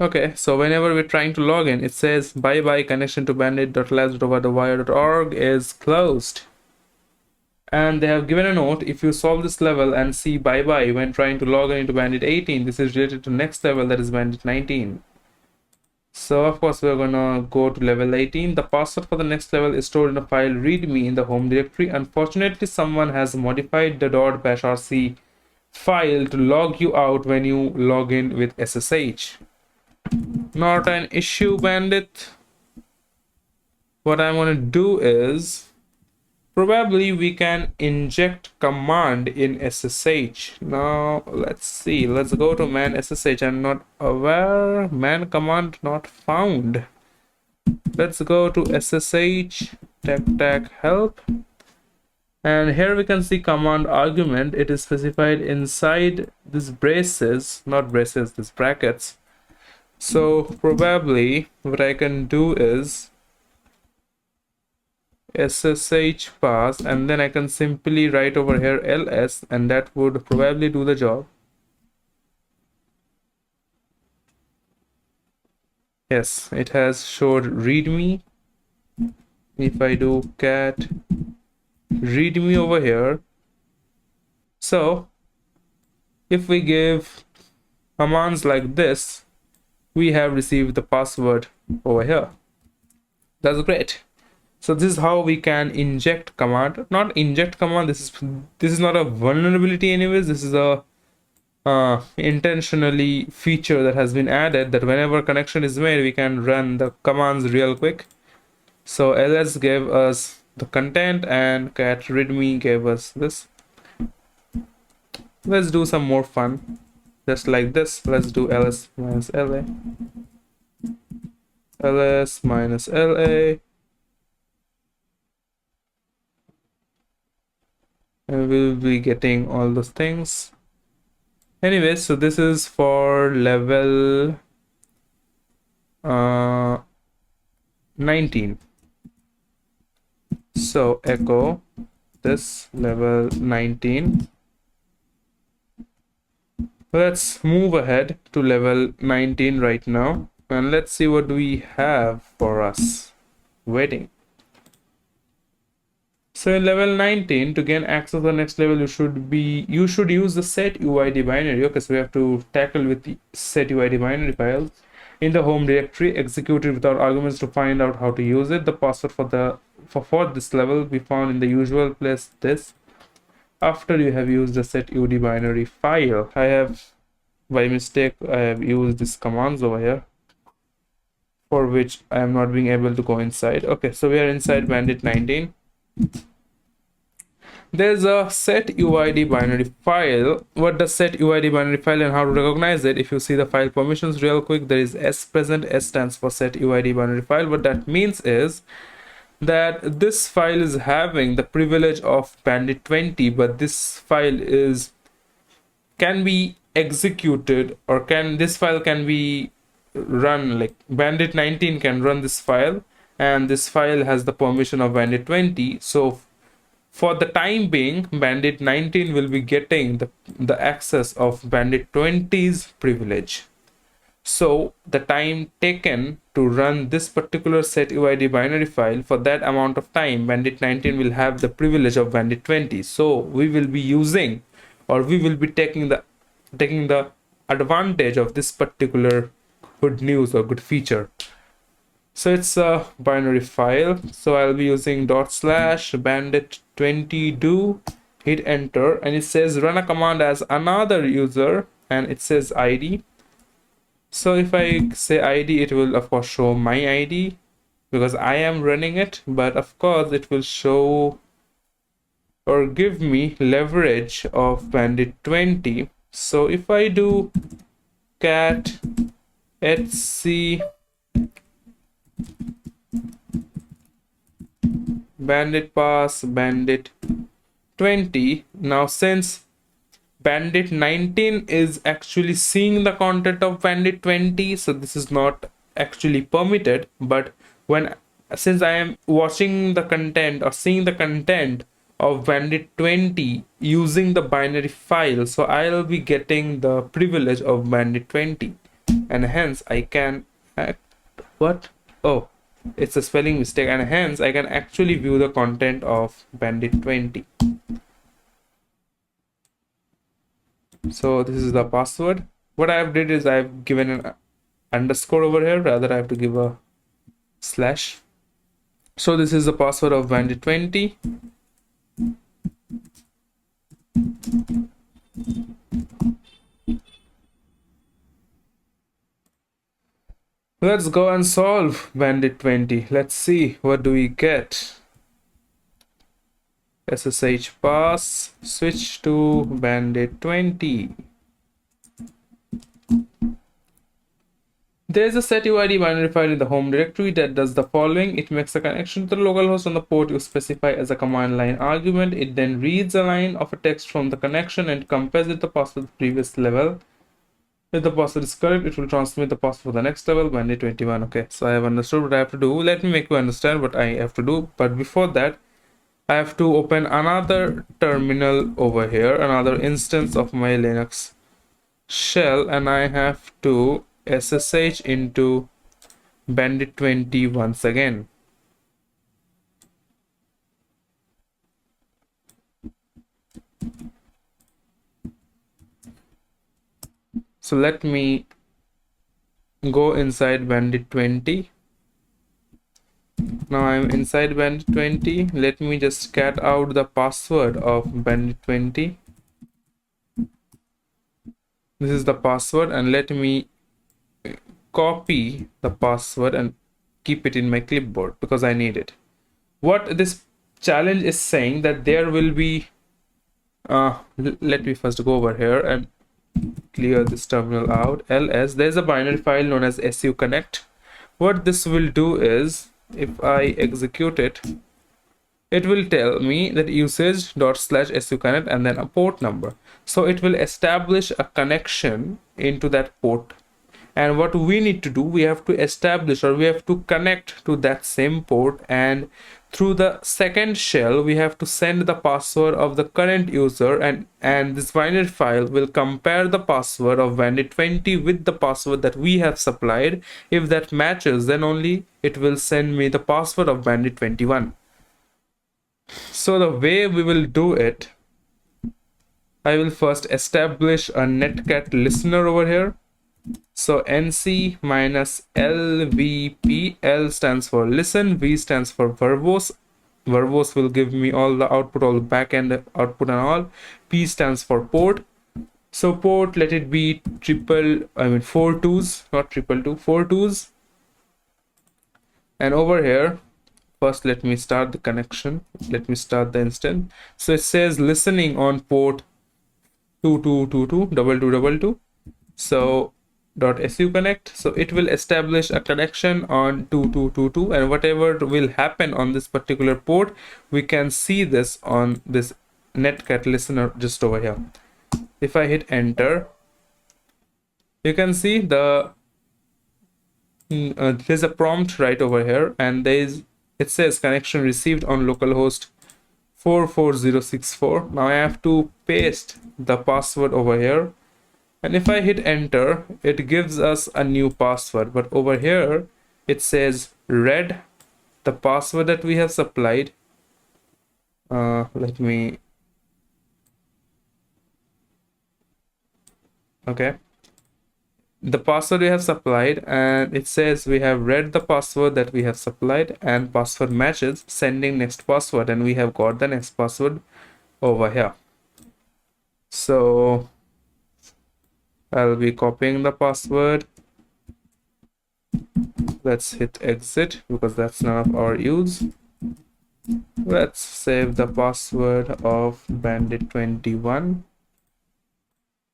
Okay, so whenever we're trying to log in, it says bye-bye, connection to bandit.labs.overthewire.org is closed. And they have given a note, if you solve this level and see bye-bye when trying to log in into Bandit 18, this is related to next level, that is Bandit 19. So of course we're gonna go to level 18. The password for the next level is stored in a file readme in the home directory. Unfortunately, someone has modified the .bashrc file to log you out when you log in with SSH. Not an issue, Bandit. What I'm gonna do is probably we can inject command in SSH. Now let's see, let's go to man SSH. I'm not aware, man command not found. Let's go to SSH tech help, and here we can see command argument. It is specified inside these braces, not braces, these brackets. So probably what I can do is SSH pass, and then I can simply write over here ls, and that would probably do the job. Yes, it has showed readme. If I do cat readme over here, so if we give commands like this, we have received the password over here. That's great. So this is how we can inject command. Not inject command, this is not a vulnerability anyways. This is a intentionally feature that has been added, that whenever connection is made we can run the commands real quick. So ls gave us the content and cat readme gave us this. Let's do some more fun. Just like this, let's do ls minus la, ls minus la, and we'll be getting all those things. Anyways, so this is for level 19. So echo this level 19. Let's move ahead to level 19 right now, and let's see what we have for us waiting. So in level 19, to gain access to the next level, you should use the set UID binary. Okay, so we have to tackle with the set UID binary files in the home directory, execute it without arguments to find out how to use it. The password for this level we found in the usual place, this. After you have used the set UID binary file, I have by mistake I have used these commands over here, for which I am not being able to go inside. Okay, so we are inside Bandit 19. There's a set UID binary file. What does set UID binary file and how to recognize it? If you see the file permissions real quick, there is S present. S stands for set UID binary file. What that means is that this file is having the privilege of Bandit 20, but this file can be executed, or this file can be run, like Bandit 19 can run this file, and this file has the permission of Bandit 20. So for the time being, Bandit 19 will be getting the access of Bandit 20's privilege. So the time taken to run this particular set UID binary file, for that amount of time, Bandit 19 will have the privilege of Bandit 20. So we will be using, or we will be taking the advantage of this particular good news or good feature. So it's a binary file. So I'll be using /bandit20 do, hit enter, and it says run a command as another user, and it says ID. So if I say ID, it will of course show my ID because I am running it, but of course it will show or give me leverage of Bandit 20. So if I do cat etc bandit pass bandit 20, now since Bandit 19 is actually seeing the content of Bandit 20, so this is not actually permitted, but since I am watching the content or seeing the content of Bandit 20 using the binary file, so I'll be getting the privilege of Bandit 20, and hence I can it's a spelling mistake, and hence I can actually view the content of Bandit 20. So this is the password. What I have did is I've given an underscore over here, rather I have to give a slash. So this is the password of Bandit 20. Let's go and solve Bandit 20. Let's see what do we get. SSH pass, switch to Bandit 20. There is a set UID binary file in the home directory that does the following. It makes a connection to the localhost on the port you specify as a command line argument. It then reads a line of a text from the connection and compares it to the password of the previous level. If the password is correct, it will transmit the password for the next level, Bandit 21. Okay, so I have understood what I have to do. Let me make you understand what I have to do. But before that, I have to open another terminal over here, another instance of my Linux shell, and I have to SSH into Bandit 20 once again. So let me go inside Bandit 20. Now I'm inside Bandit 20. Let me just cat out the password of Bandit 20. This is the password, and let me copy the password and keep it in my clipboard because I need it. What this challenge is saying, that there will be Let me first go over here and clear this terminal out. ls, there's a binary file known as su connect. What this will do is, if I execute it, it will tell me that usage dot slash su connect and then a port number. So it will establish a connection into that port. And what we need to do, we have to establish, or we have to connect to that same port, and through the second shell we have to send the password of the current user, and this binary file will compare the password of bandit 20 with the password that we have supplied. If that matches, then only it will send me the password of bandit 21. So the way we will do it, I will first establish a netcat listener over here. So nc minus lvp, L stands for listen, V stands for verbose. Verbose will give me all the output, all the backend output and all. P stands for port. So port, let it be 4 twos, not 222, 4 twos. And over here, first let me start the connection. Let me start the instance. So it says listening on port 2222 So .su connect, so it will establish a connection on 2222, and whatever will happen on this particular port, we can see this on this netcat listener just over here. If I hit enter, you can see the there's a prompt right over here, and it says connection received on localhost 44064. Now I have to paste the password over here. And if I hit enter, it gives us a new password. But over here, it says read the password that we have supplied. Okay. The password we have supplied, and it says we have read the password that we have supplied, and password matches, sending next password, and we have got the next password over here. So I'll be copying the password. Let's hit exit because that's none of our use. Let's save the password of bandit 21,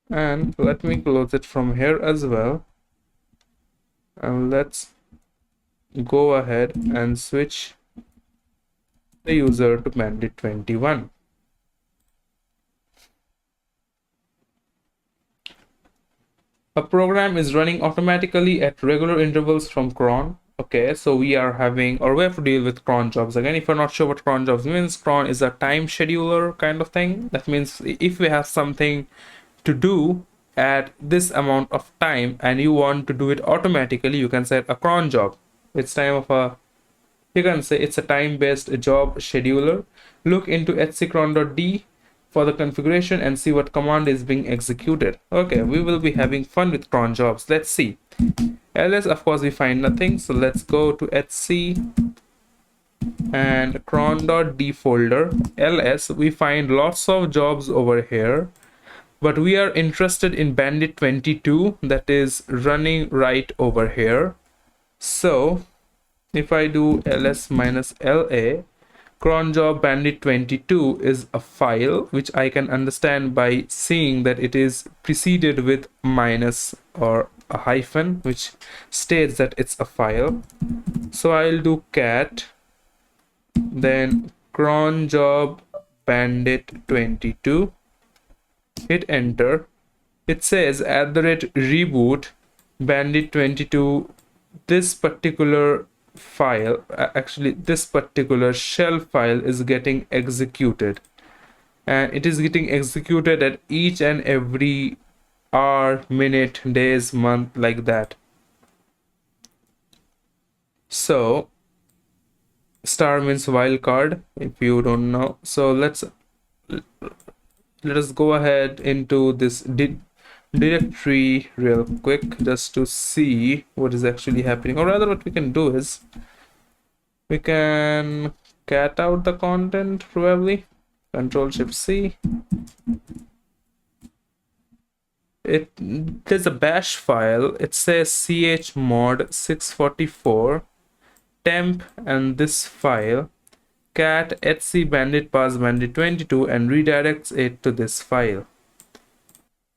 and let me close it from here as well. And let's go ahead and switch the user to bandit 21. A program is running automatically at regular intervals from cron. Okay, so we are having, or we have to deal with cron jobs. Again, if you're not sure what cron jobs means, cron is a time scheduler kind of thing. That means if we have something to do at this amount of time and you want to do it automatically, you can set a cron job. It's time of a, you can say it's a time-based job scheduler. Look into etccron.d for the configuration and see what command is being executed. Okay, we will be having fun with cron jobs. Let's see. ls, of course we find nothing, so let's go to etc and cron.d folder. ls, we find lots of jobs over here, but we are interested in bandit 22 that is running right over here. So if I do ls minus la, cron job bandit 22 is a file which I can understand by seeing that it is preceded with minus or a hyphen, which states that it's a file. So I'll do cat, then cron job bandit 22, hit enter. It says @reboot bandit 22. This particular file, actually this particular shell file is getting executed, and it is getting executed at each and every hour, minute, days, month, like that. So star means wildcard if you don't know. So let us go ahead into this directory real quick just to see what is actually happening, or rather what we can do is we can cat out the content, probably Control-Shift-C. There's a bash file. It says chmod 644 temp, and this file cat etc bandit pass bandit22 and redirects it to this file.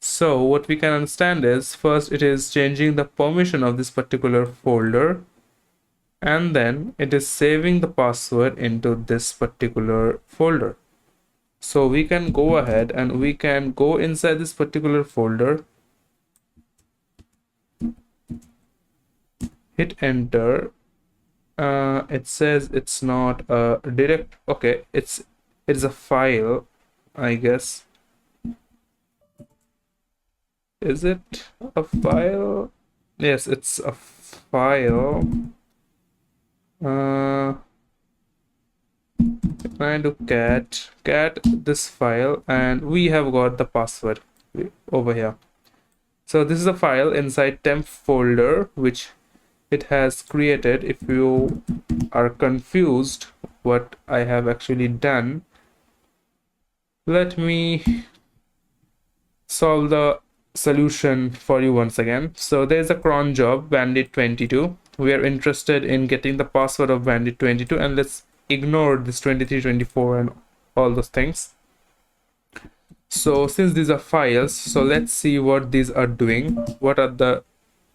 So what we can understand is, first it is changing the permission of this particular folder, and then it is saving the password into this particular folder. So we can go ahead and we can go inside this particular folder, hit enter. It says it's not a direct, okay, it's a file, I guess. Is it a file? Yes, it's a file. Trying to cat this file, and we have got the password over here. So this is a file inside temp folder which it has created. If you are confused what I have actually done, let me solve the solution for you once again. So there's a cron job bandit22. We are interested in getting the password of bandit22, and let's ignore this 23, 24 and all those things. So since these are files, so let's see what these are doing. What are the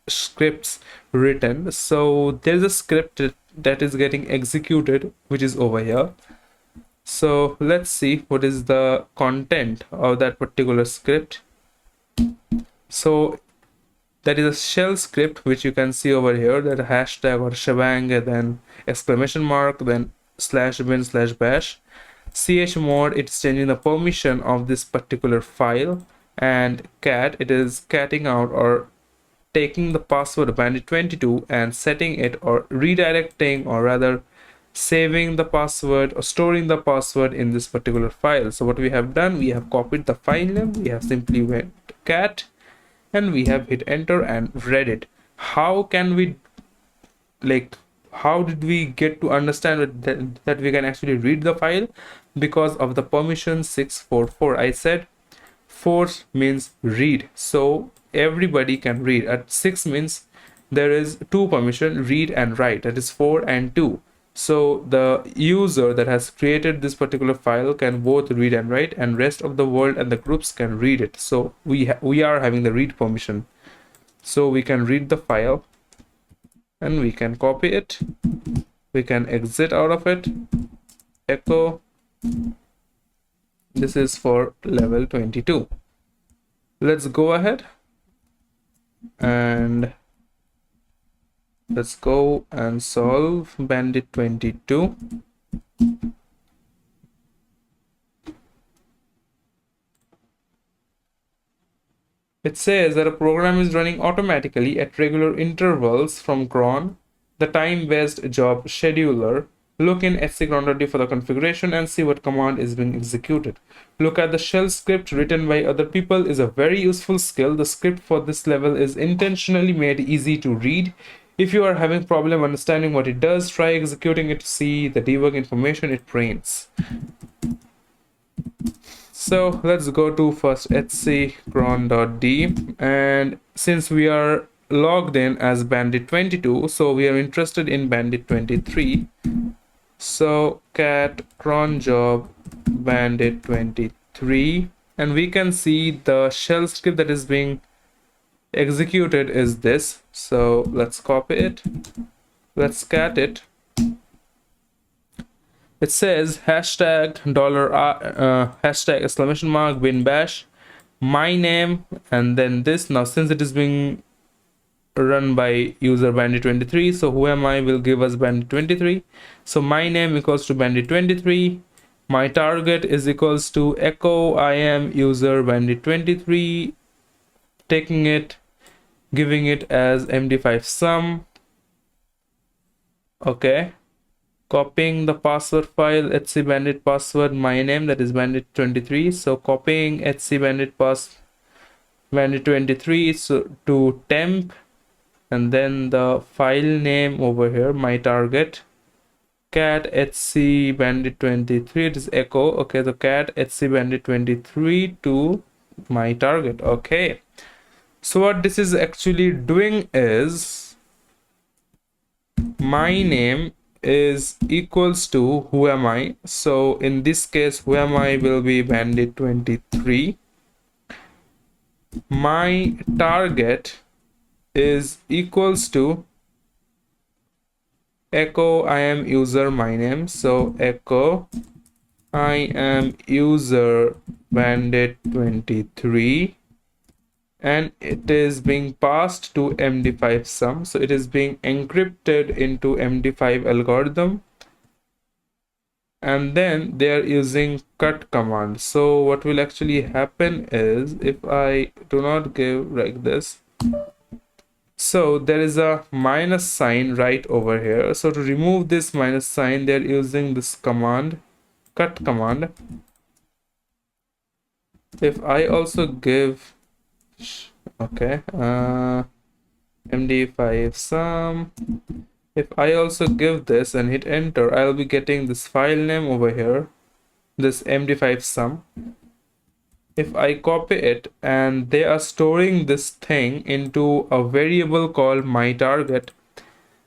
scripts written? So there's a script that is getting executed, which is over here. So let's see what is the content of that particular script. So that is a shell script which you can see over here, that hashtag or shebang, and then exclamation mark, then /bin/bash. Chmod, it's changing the permission of this particular file, and cat, it is catting out or taking the password of bandit22 and setting it, or redirecting, or rather saving the password or storing the password in this particular file. So what we have done, we have copied the file name, we have simply went cat, and we have hit enter and read it. How can we, like, how did we get to understand that we can actually read the file? Because of the permission 644. I said 4 means read, so everybody can read. At 6 means there is 2 permission, read and write, that is 4 and 2. So the user that has created this particular file can both read and write, and rest of the world and the groups can read it. So we are having the read permission, so we can read the file, and we can copy it, we can exit out of it, echo. This is for level 22. Let's go ahead and let's go and solve bandit22. It says that a program is running automatically at regular intervals from cron, the time-based job scheduler. Look in etccron.d for the configuration and see what command is being executed. Look at the shell script written by other people is a very useful skill. The script for this level is intentionally made easy to read. If you are having problem understanding what it does, try executing it to see the debug information it prints. So let's go to first etccron.d, and since we are logged in as bandit22, so we are interested in bandit23. So cat cron job bandit23, and we can see the shell script that is being executed is this. So let's copy it, let's cat it. It says hashtag hashtag exclamation mark bin bash my name, and then this. Now since it is being run by user bandit23, so who am I will give us bandit23. So my name equals to bandit23, my target is equals to echo I am user bandit23, taking it, giving it as md5 sum. Okay, copying the password file etc bandit password my name, that is bandit23. So copying etc bandit pass bandit23 so to temp, and then the file name over here, my target, cat etc bandit23, it is echo. Okay, the cat etc bandit23 to my target. Okay, so what this is actually doing is my name is equals to who am I. So in this case, who am I will be bandit23. My target is equals to echo I am user my name. So echo I am user bandit23, and it is being passed to MD5 sum. So it is being encrypted into MD5 algorithm, and then they are using cut command. So what will actually happen is, if I do not give like this, so there is a minus sign right over here. So to remove this minus sign, they're using this command, cut command. If I also give, okay, MD5 sum, if I also give this and hit enter, I'll be getting this file name over here, this MD5 sum. If I copy it, and they are storing this thing into a variable called my target,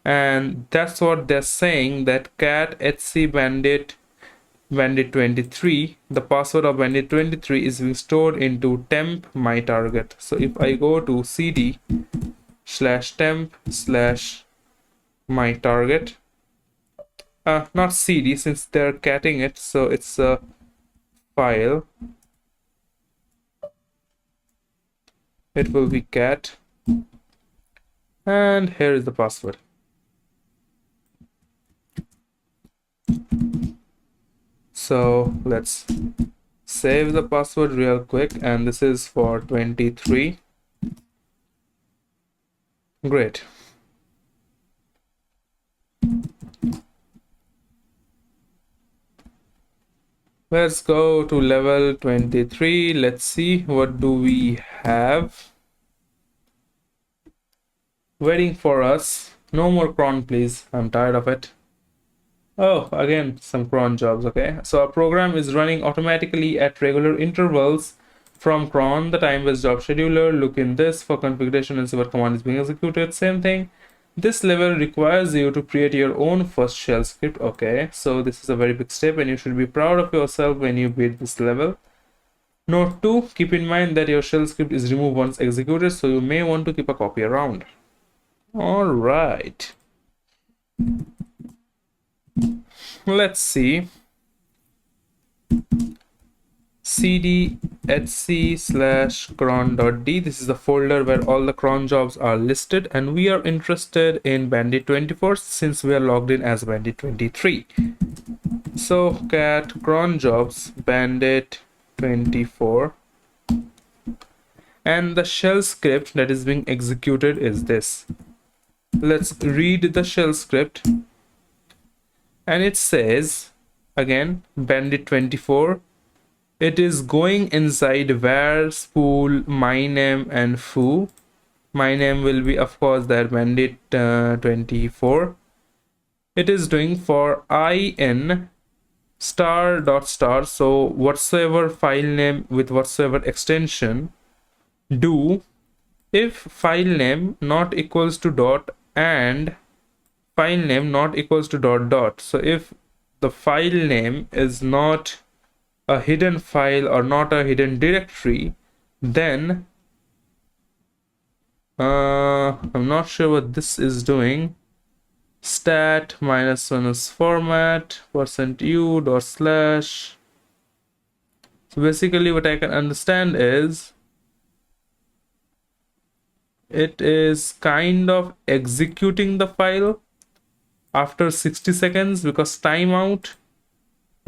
and that's what they're saying, that cat hc bandit23, the password of bandit23 is being stored into temp my target. So if I go to cd/temp/my target, not cd since they're catting it, so it's a file, it will be cat, and here is the password. So let's save the password real quick, and this is for 23. Great. Let's go to level 23. Let's see what do we have waiting for us. No more cron, please. I'm tired of it. Oh, again, some cron jobs. Okay, so our program is running automatically at regular intervals from cron, the time-based job scheduler. Look in this for configuration and see what command is being executed. Same thing. This level requires you to create your own first shell script. Okay, so this is a very big step, and you should be proud of yourself when you beat this level. Note 2, keep in mind that your shell script is removed once executed, so you may want to keep a copy around. All right. Let's see. cd etc/cron.d. This is the folder where all the cron jobs are listed, and we are interested in bandit24 since we are logged in as bandit23. So cat cron jobs bandit24, and the shell script that is being executed is this. Let's read the shell script, and it says again bandit24. It is going inside var spool my name and foo. My name will be of course that bandit24. It is doing for in star dot star, so whatsoever file name with whatsoever extension, do if file name not equals to dot and file name not equals to dot dot. So if the file name is not a hidden file or not a hidden directory, then I'm not sure what this is doing. Stat -1 is format %u dot slash. So basically what I can understand is it is kind of executing the file after 60 seconds because timeout.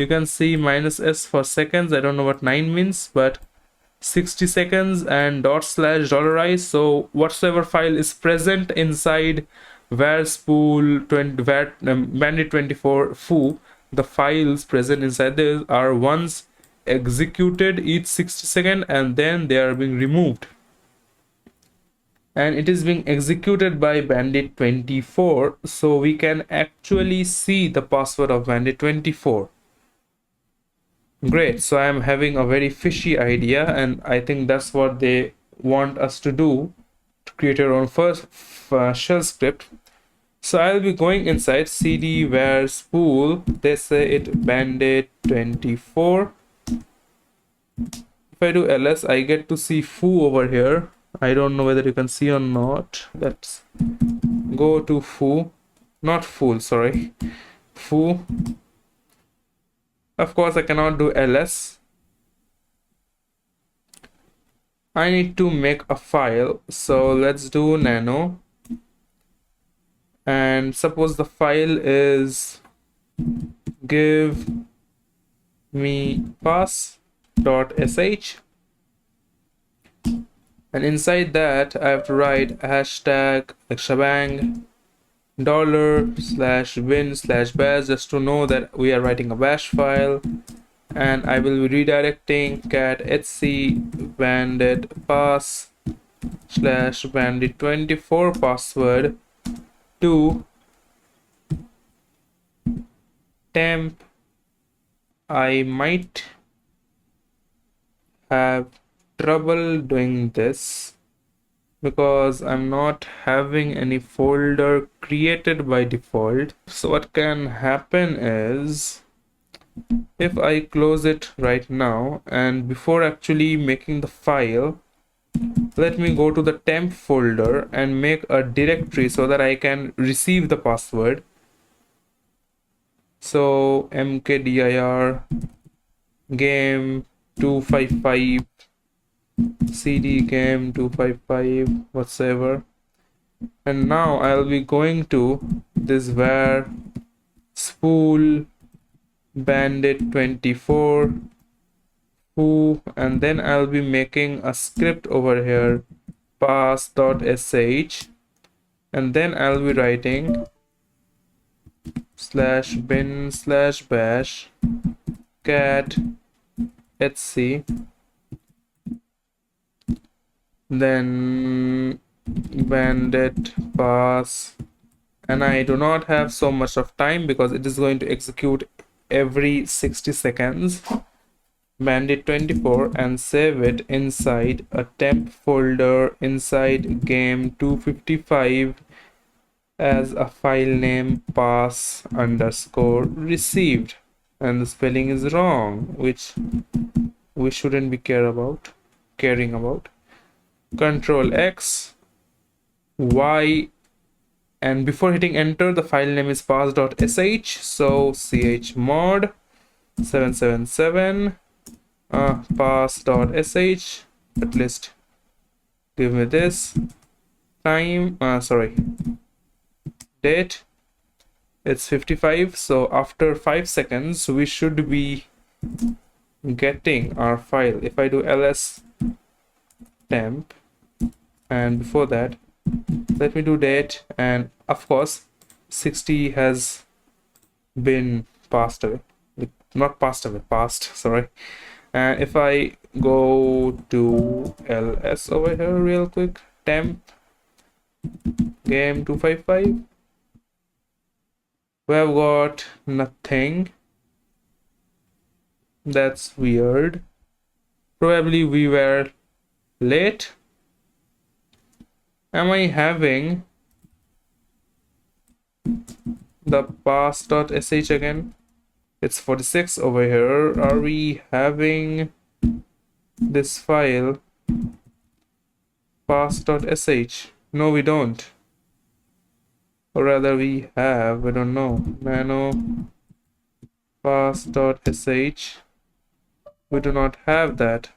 You can see -s for seconds. I don't know what 9 means, but 60 seconds and $/$i. So whatsoever file is present inside var spool bandit24 foo, the files present inside this are once executed each 60 seconds, and then they are being removed. And it is being executed by bandit24, so we can actually see the password of bandit24. Great, so I am having a very fishy idea, and I think that's what they want us to do, to create our own first shell script. So I'll be going inside cd where spool, they say it bandit 24. If I do ls, I get to see foo over here. I don't know whether you can see or not. Let's go to foo, not fool, sorry, foo. Of course I cannot do ls. I need to make a file, so let's do nano, and suppose the file is give me pass.sh, and inside that I have to write hashtag shebang $/bin/bash just to know that we are writing a bash file, and I will be redirecting cat etc bandit pass/bandit24 password to temp. I might have trouble doing this because I'm not having any folder created by default. So what can happen is, if I close it right now, and before actually making the file, let me go to the temp folder and make a directory so that I can receive the password. So mkdir game 255 cd game 255 whatsoever, and now I'll be going to this where spool bandit 24 foo, and then I'll be making a script over here pass.sh, and then I'll be writing /bin/bash cat etc, then bandit pass, and I do not have so much of time because it is going to execute every 60 seconds, bandit 24, and save it inside a temp folder inside game 255 as a file name pass_received, and the spelling is wrong, which we shouldn't be caring about. Control X, Y, and before hitting enter the file name is pass.sh, so chmod 777 pass.sh, at least give me this time, date, it's 55, so after 5 seconds we should be getting our file. If I do ls temp, and before that let me do date, and of course 60 has been passed away, sorry. And if I go to ls over here real quick, temp game 255, we have got nothing. That's weird. Probably we were late. Am I having the pass.sh again? It's 46 over here. Are we having this file pass.sh? No, we don't. Or rather we have, I don't know, nano pass.sh. We do not have that,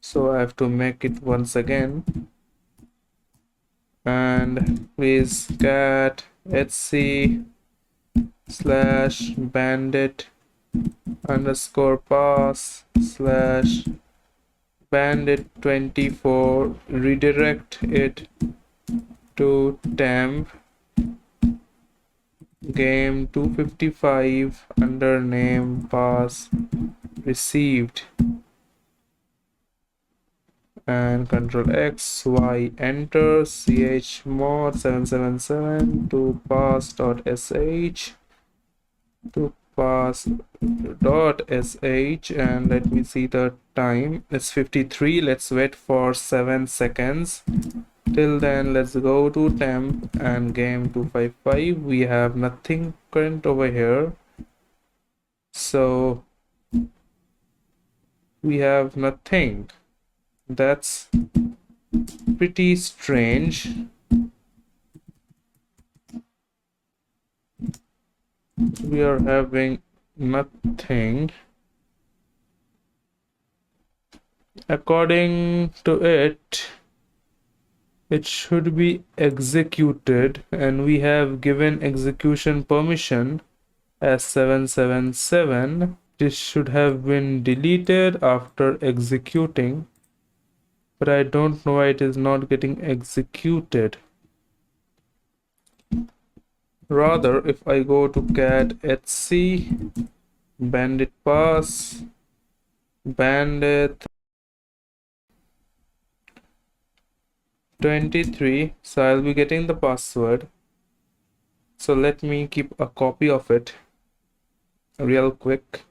so I have to make it once again. And please cat etc/pass/bandit24, redirect it to temp game 255 under name pass received, and control X, Y, enter, chmod 777 to pass.sh to pass.sh, and let me see the time. It's 53. Let's wait for 7 seconds. Till then, let's go to temp and game 255. We have nothing current over here, so we have nothing. That's pretty strange. We are having nothing. According to it, it should be executed, and we have given execution permission as 777. This should have been deleted after executing, but I don't know why it is not getting executed. Rather, if I go to cat etc bandit pass bandit 23, so I'll be getting the password. So let me keep a copy of it real quick.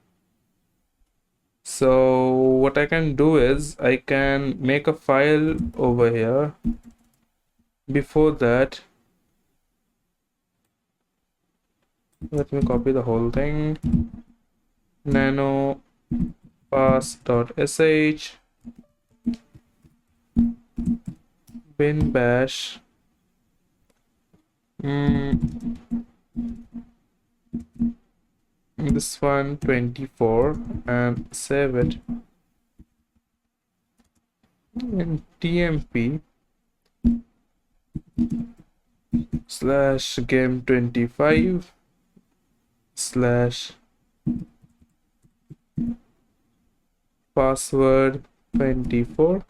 So what I can do is I can make a file over here. Before that, let me copy the whole thing. Nano pass.sh bin bash this one 24 and save it in tmp slash game 25 slash password 24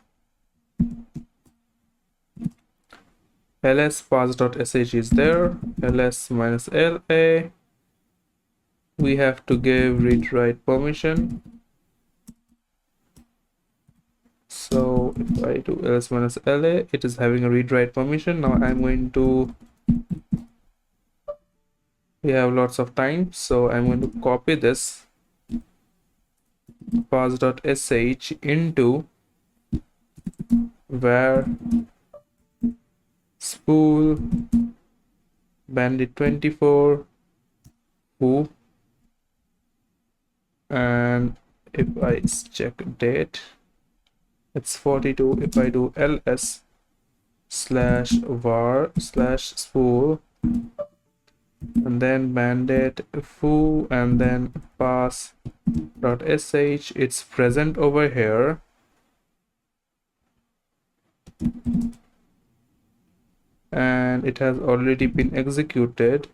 ls pass.sh is there, ls minus la. We have to give read write permission. So if I do ls minus la, it is having a read write permission. Now I'm going to, we have lots of time, so I'm going to copy this pass.sh into var spool bandit 24 who, and if I check date, it's 42. If I do ls slash var slash spool and then bandit foo and then pass dot sh, it's present over here. And it has already been executed,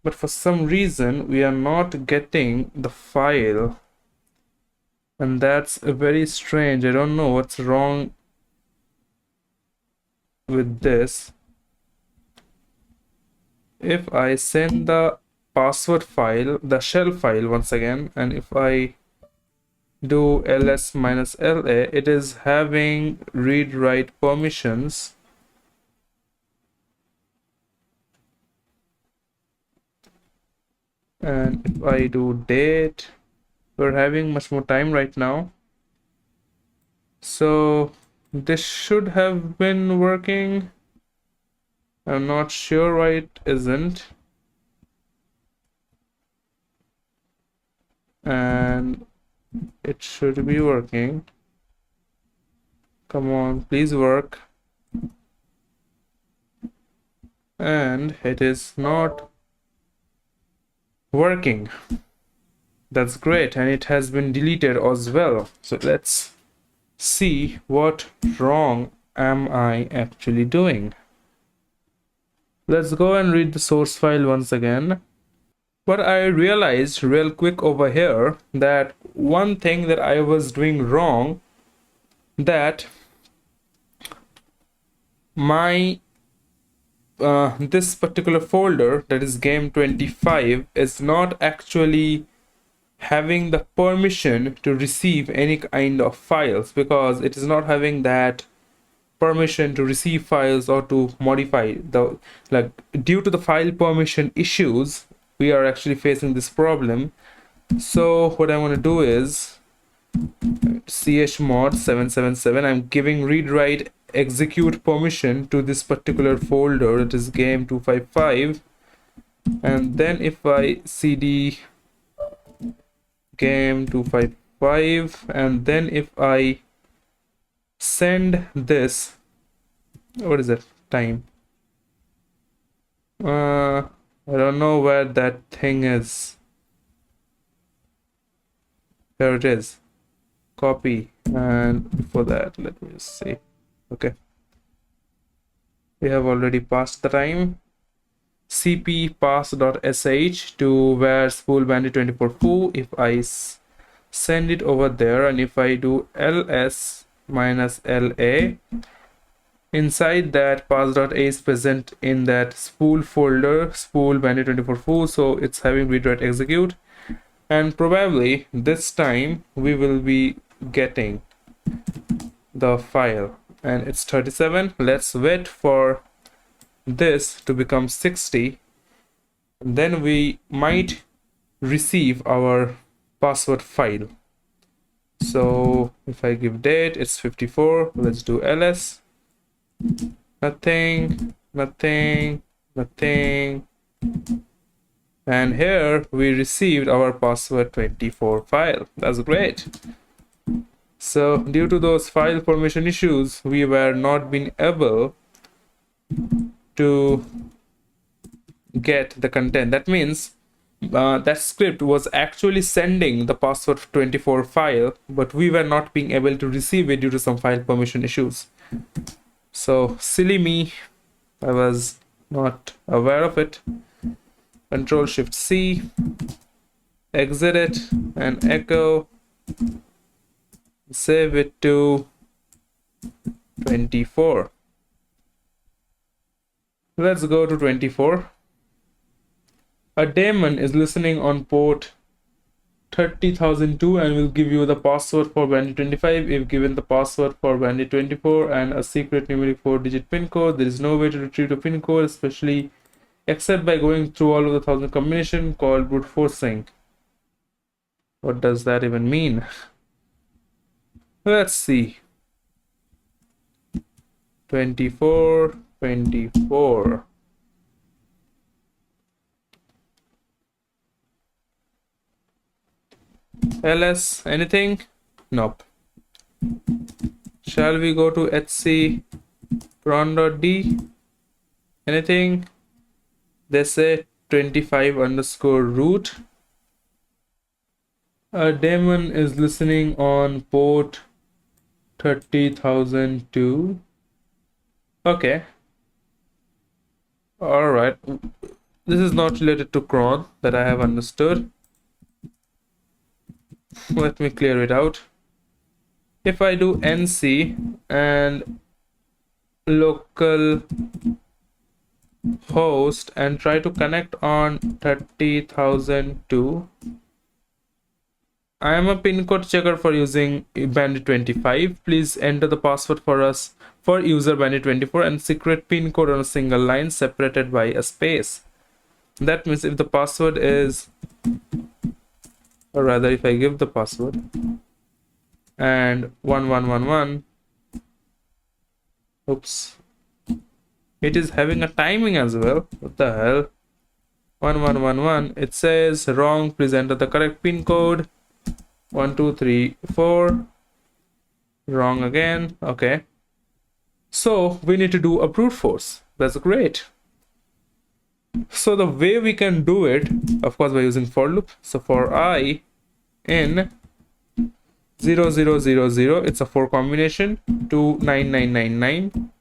but for some reason we are not getting the file, and that's very strange. I don't know what's wrong with this. If I send the password file, the shell file once again, and if I do ls minus la, it is having read write permissions. And if I do date, we're having much more time right now. So this should have been working. I'm not sure why it isn't. And it should be working. Come on, please work. And it is not working. That's great, and it has been deleted as well. So let's see what wrong am I actually doing. Let's go and read the source file once again. But I realized real quick over here that one thing that I was doing wrong, that my this particular folder, that is game 25, is not actually having the permission to receive any kind of files, because it is not having that permission to receive files or to modify the, like, due to the file permission issues, we are actually facing this problem. So what I want to do is chmod 777. I'm giving read write execute permission to this particular folder, that is game 255. And then if I cd game 255, and then if I send this, what is that time? I don't know where that thing is. There it is. Copy, and before that, let me just see. Okay, we have already passed the time. cp pass.sh to where spool bandit 24 foo. If I send it over there, and if I do ls minus la, inside that pass.a is present in that spool folder, spool bandit 24 foo, so it's having read write execute, and probably this time we will be getting the file, and it's 37. Let's wait for this to become 60, then we might receive our password file. So if I give date, it's 54. Let's do ls. Nothing, nothing, nothing. And here we received our password 24 file. That's great. So due to those file permission issues, we were not being able to get the content. That means that script was actually sending the password 24 file, but we were not being able to receive it due to some file permission issues. So silly me, I was not aware of it. Control Shift C, exit it and echo, save it to 24. Let's go to 24. A daemon is listening on port 30,002 and will give you the password for Bandit 25 if given the password for Bandit 24 and a secret numeric 4-digit pin code. There is no way to retrieve the pin code, especially except by going through all of the 1000 combination called brute forcing. What does that even mean? Let's see. 24. ls, anything? Nope. Shall we go to hc cron.d? Anything? They say 25 underscore root. A daemon is listening on port 30,002. Okay. Alright. This is not related to cron, that I have understood. Let me clear it out. If I do nc and local host and try to connect on 30,002, I am a pin code checker for using Bandit 25. Please enter the password for us for user Bandit 24 and secret pin code on a single line separated by a space. That means if the password is, or rather if I give the password and 1111, oops, it is having a timing as well. What the hell? 1111, it says wrong, please enter the correct pin code. 1 2 3 4, wrong again. Okay, so we need to do a brute force. That's great. So the way we can do it, of course, by using for loop. So for I in 0000, it's a 4 combination to 9999,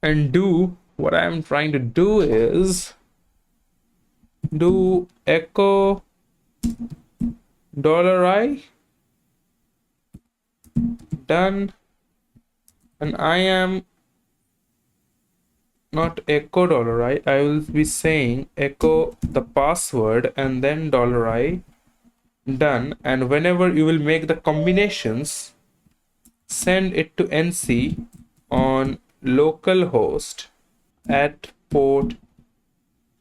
and do what I'm trying to do is do echo $i done, and I am not echo $i, I will be saying echo the password and then $i done, and whenever you will make the combinations, send it to nc on localhost at port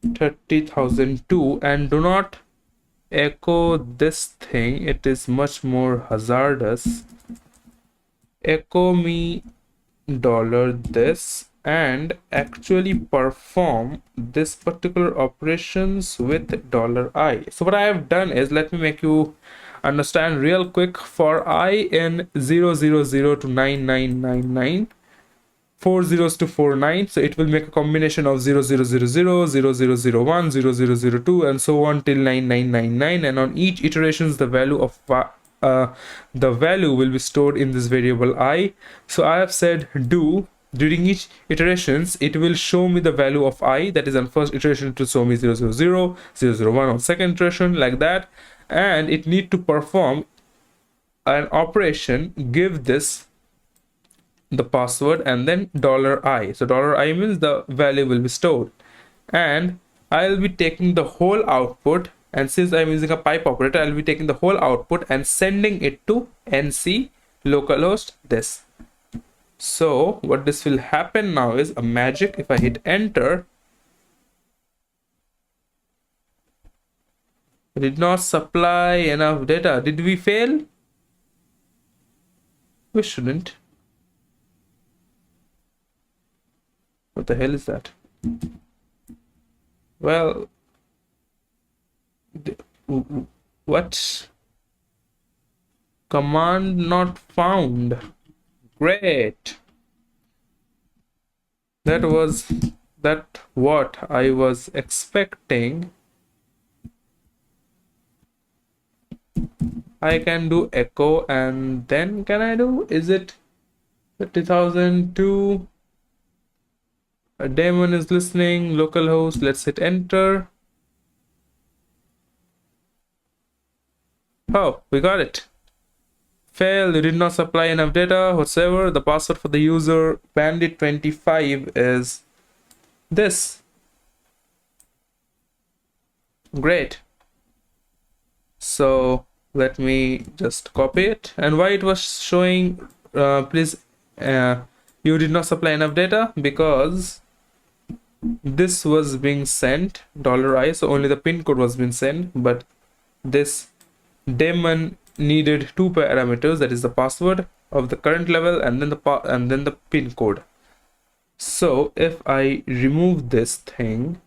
30,002 and do not echo this thing, it is much more hazardous. Echo me dollar this and actually perform this particular operations with dollar I. So what I have done is, let me make you understand real quick. For I in 000 to 9999, 4 zeros to 49, so it will make a combination of 0000, 0001, 0002, and so on till 9999, and on each iterations the value of the value will be stored in this variable I. So I have said do during each iterations it will show me the value of I, that is on first iteration to show me 000, 001 on second iteration, like that, and it need to perform an operation, give this the password and then $I. So $I means the value will be stored, and I'll be taking the whole output, and since I'm using a pipe operator, I'll be taking the whole output and sending it to NC localhost this. So what this will happen now is a magic. If I hit enter, it did not supply enough data. Did we fail? We shouldn't. What the hell is that? Well, what? Command not found. Great. That was what I was expecting. I can do echo, and then can I do, is it 50,002? A daemon is listening, localhost, let's hit enter. Oh, we got it. Failed, you did not supply enough data whatsoever. The password for the user bandit25 is this. Great. So let me just copy it. And why it was showing please you did not supply enough data, because this was being sent $I, so only the pin code was being sent, but this daemon needed two parameters, that is the password of the current level and then the pin code. So if I remove this thing,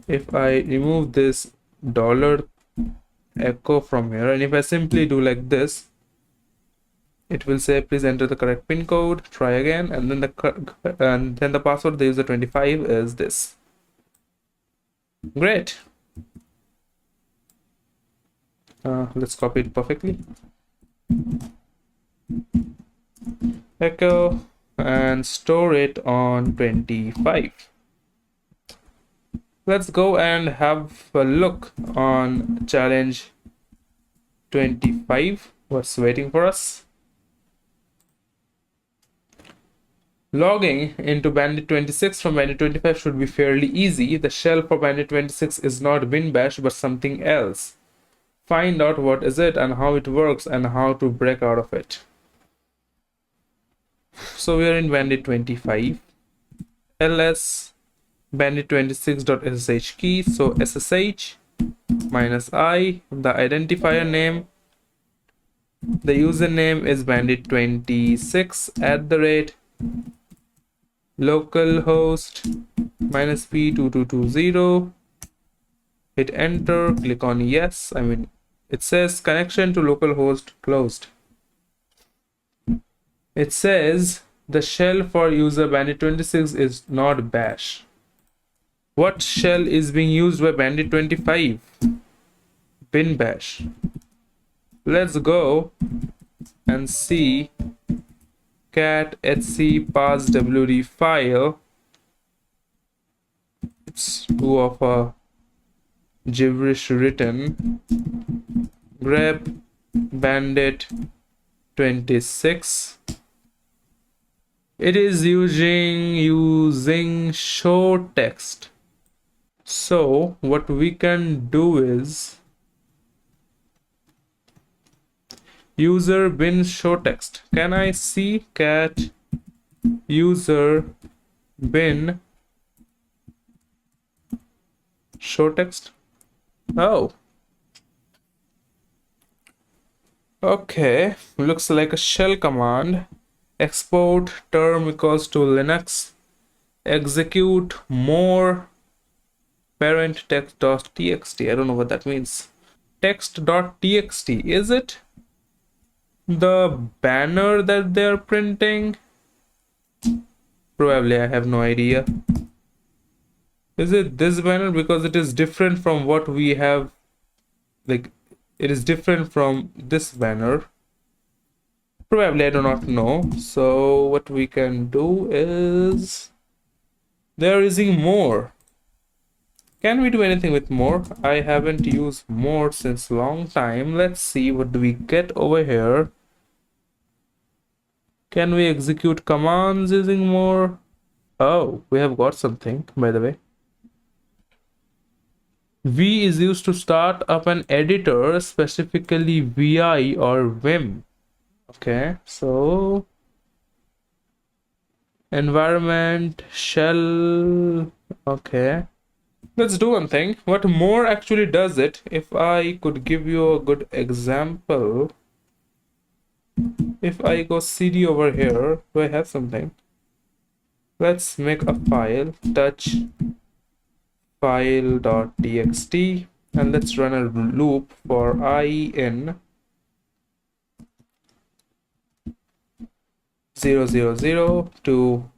if I remove this $echo from here, and if I simply do like this, it will say please enter the correct pin code, try again, and then the password of the user 25 is this. Great. Let's copy it perfectly. Echo and store it on 25. Let's go and have a look on challenge 25. What's waiting for us? Logging into Bandit 26 from Bandit 25 should be fairly easy. The shell for Bandit 26 is not bin bash but something else. Find out what is it and how it works and how to break out of it. So we are in Bandit 25. ls bandit26.ssh key. So ssh -i, the identifier name. The username is bandit26 @localhost -p2220. Hit enter, click on yes. It says connection to localhost closed. It says the shell for user bandit26 is not bash. What shell is being used by bandit25? Bin bash. Let's go and see cat etc passwd file. It's too of a gibberish written. Grep bandit 26. It is using show text. So what we can do is user bin show text. Can I see cat user bin Show text. Oh. Okay, looks like a shell command. Export term equals to Linux. Execute more parent text.txt. I don't know what that means. Text.txt. Is it the banner that they're printing? Probably, I have no idea. Is it this banner? Because it is different from what we have. Like, it is different from this banner. Probably, I do not know. So what we can do is they're using more. Can we do anything with more? I haven't used more since long time. Let's see what do we get over here. Can we execute commands using more? Oh, we have got something, by the way. V is used to start up an editor, specifically VI or Vim. Okay, so environment shell. Okay, let's do one thing. What more actually does it? If I could give you a good example, if I go cd over here, do I have something? Let's make a file, touch file.txt, and let's run a loop for I in 000 to,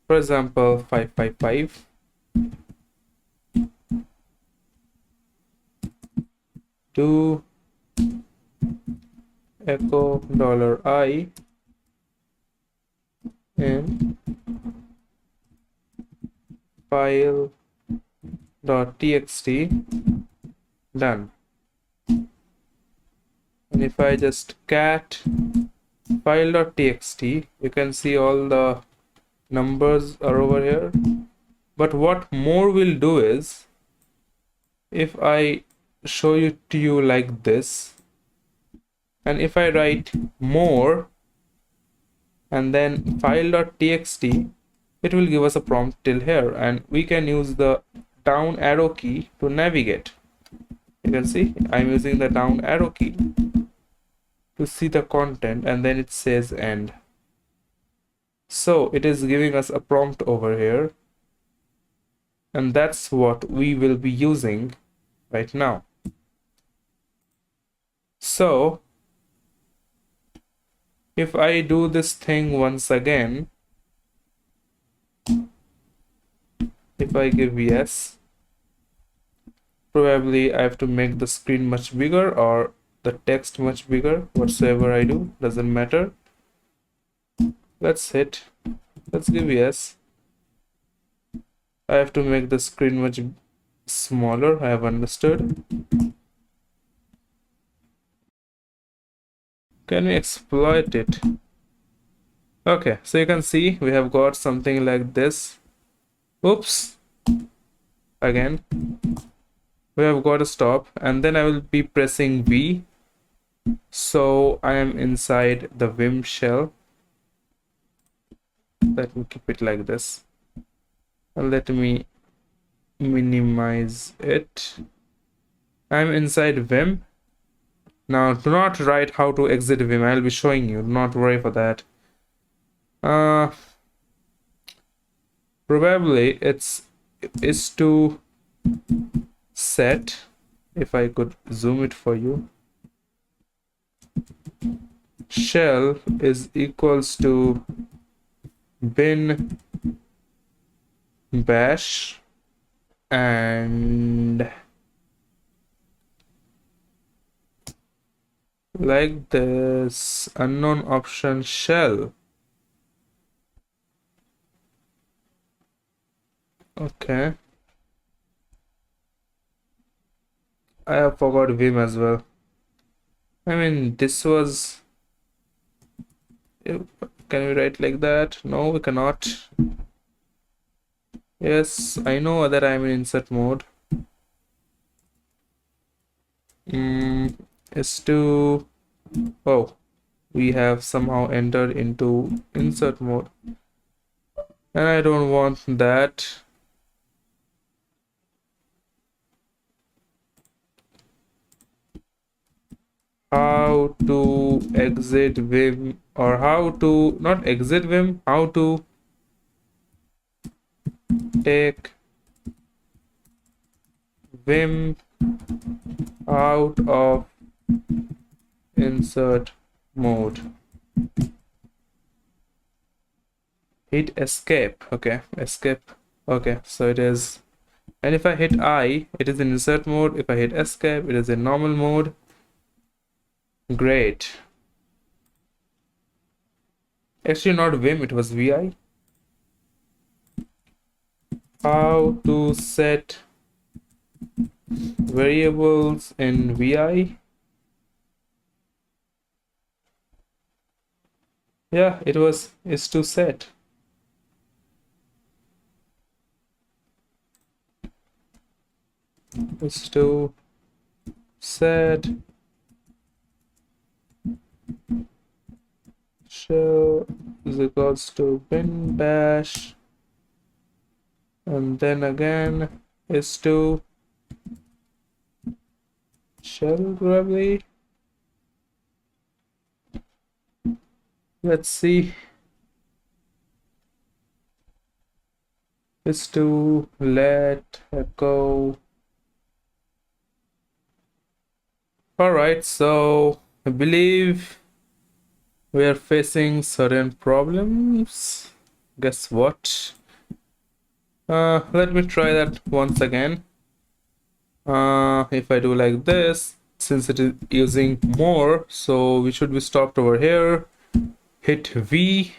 for example, 555 to echo $I in file.txt. Done. And if I just cat file.txt, you can see all the numbers are over here. But what more will do is, if I show it to you like this, and if I write more and then file.txt, it will give us a prompt till here, and we can use the down arrow key to navigate. You can see I'm using the down arrow key to see the content, and then it says end. So it is giving us a prompt over here, and that's what we will be using right now. So if I do this thing once again, if I give yes, probably I have to make the screen much bigger or the text much bigger. Whatsoever I do, doesn't matter. Let's give yes. I have to make the screen much smaller. I have understood. Can we exploit it? Okay, so you can see we have got something like this. Oops. Again, we have got a stop, and then I will be pressing V. So I am inside the Vim shell. Let me keep it like this. And let me minimize it. I'm inside Vim. Now, do not write how to exit Vim. I'll be showing you. Do not worry for that. Probably is to set. If I could zoom it for you. Shell is equals to bin bash and like this unknown option shell. Okay, I have forgot Vim as well. I mean, this was, can we write like that? No, we cannot. Yes, I know that I'm in insert mode. Is to, oh, we have somehow entered into insert mode, and I don't want that. how to exit Vim, or how to not exit Vim, how to take Vim out of insert mode. Hit escape. Okay, escape. Okay, so it is, and if I hit I, it is in insert mode. If I hit escape, it is in normal mode. Great. Actually, not Vim, it was VI. How to set variables in VI. Yeah, it was is to set. Is to set show is equals to bin bash, and then again is to shell probably. Let's see. Is to let echo. Alright, so I believe we are facing certain problems. Guess what? Let me try that once again. If I do like this, since it is using more, so we should be stopped over here. Hit V.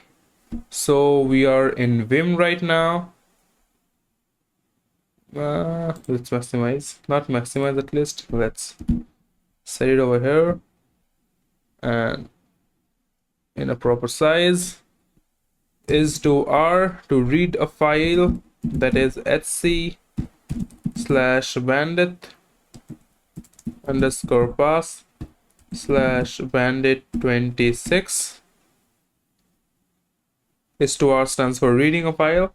So we are in Vim right now. Let's maximize, not maximize at least. Let's set it over here and in a proper size. Is to R to read a file, that is etc/bandit underscore pass /bandit26. Is to R stands for reading a file.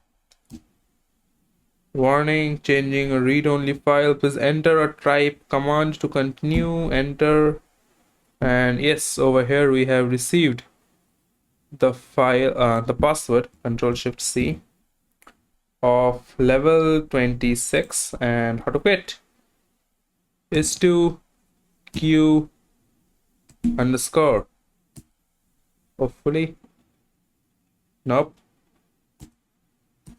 Warning, changing a read-only file. Please enter a type command to continue. Enter. And yes, over here we have received the file, the password, Control-Shift-C, of level 26. And how to quit is to q underscore. Hopefully. Nope.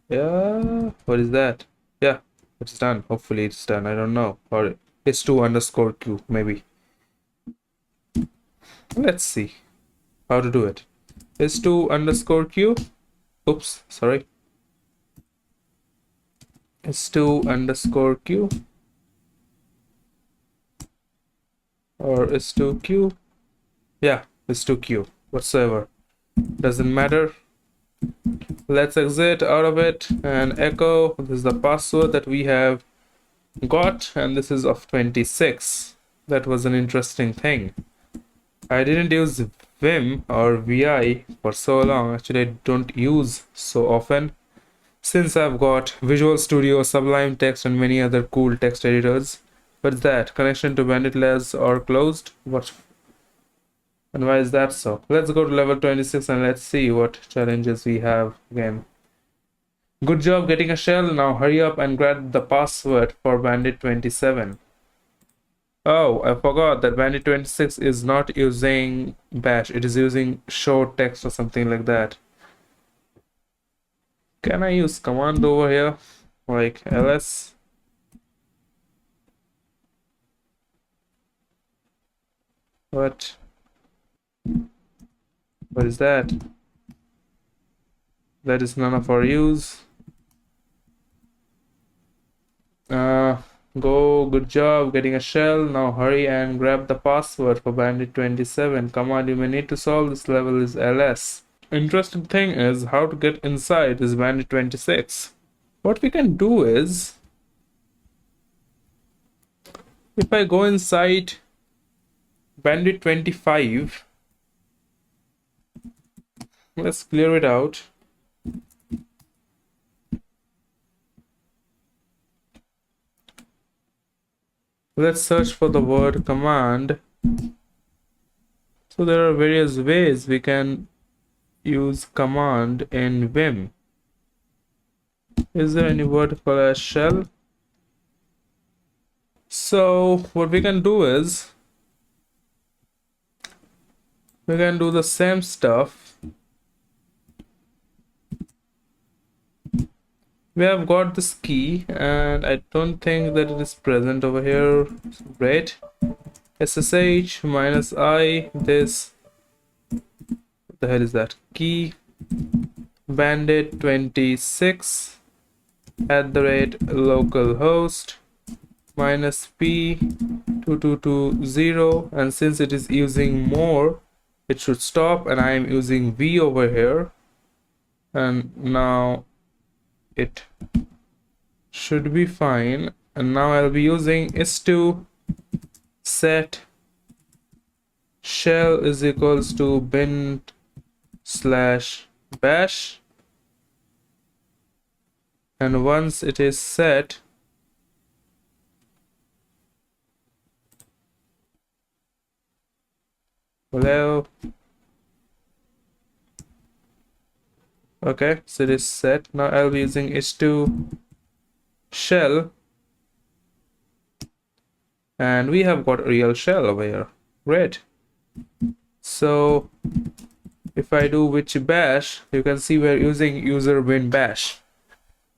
Yeah, what is that? Yeah, it's done. Hopefully it's done. I don't know. Or it's 2 underscore q, maybe. Let's see how to do it. It's 2 underscore q. Oops, sorry. It's 2 underscore q. Or it's 2q. Yeah, it's 2q. Whatsoever. Doesn't matter. Let's exit out of it and echo. This is the password that we have got, and this is of 26. That was an interesting thing. I didn't use Vim or VI for so long. Actually, I don't use so often, since I've got Visual Studio, Sublime Text, and many other cool text editors. What's that? Connection to Bandit Labs or closed? What? And why is that so? Let's go to level 26 and let's see what challenges we have again. Good job getting a shell. Now hurry up and grab the password for Bandit 27. Oh, I forgot that Bandit 26 is not using bash. It is using show text or something like that. Can I use command over here? Like ls? What? What is that? That is none of our use. Good job getting a shell. Now hurry and grab the password for Bandit 27. Command you may need to solve this level is ls. Interesting thing is how to get inside this Bandit 26. What we can do is, if I go inside Bandit 25, let's clear it out. Let's search for the word command So there are various ways we can use command in Vim. Is there any word for a shell? So what we can do is we can do the same stuff. We have got this key and I don't think that it is present over here. Great. SSH minus I, this, what the hell is that? Key bandit 26 at the rate localhost minus p 2220, and since it is using more, it should stop, and I am using v over here, and now it should be fine. And now I'll be using is2 set shell is equals to bin slash bash, and once it is set, hello, okay, so it is set. Now I'll be using is2 shell, and we have got a real shell over here. Great. So if I do which bash, you can see we're using user bin bash.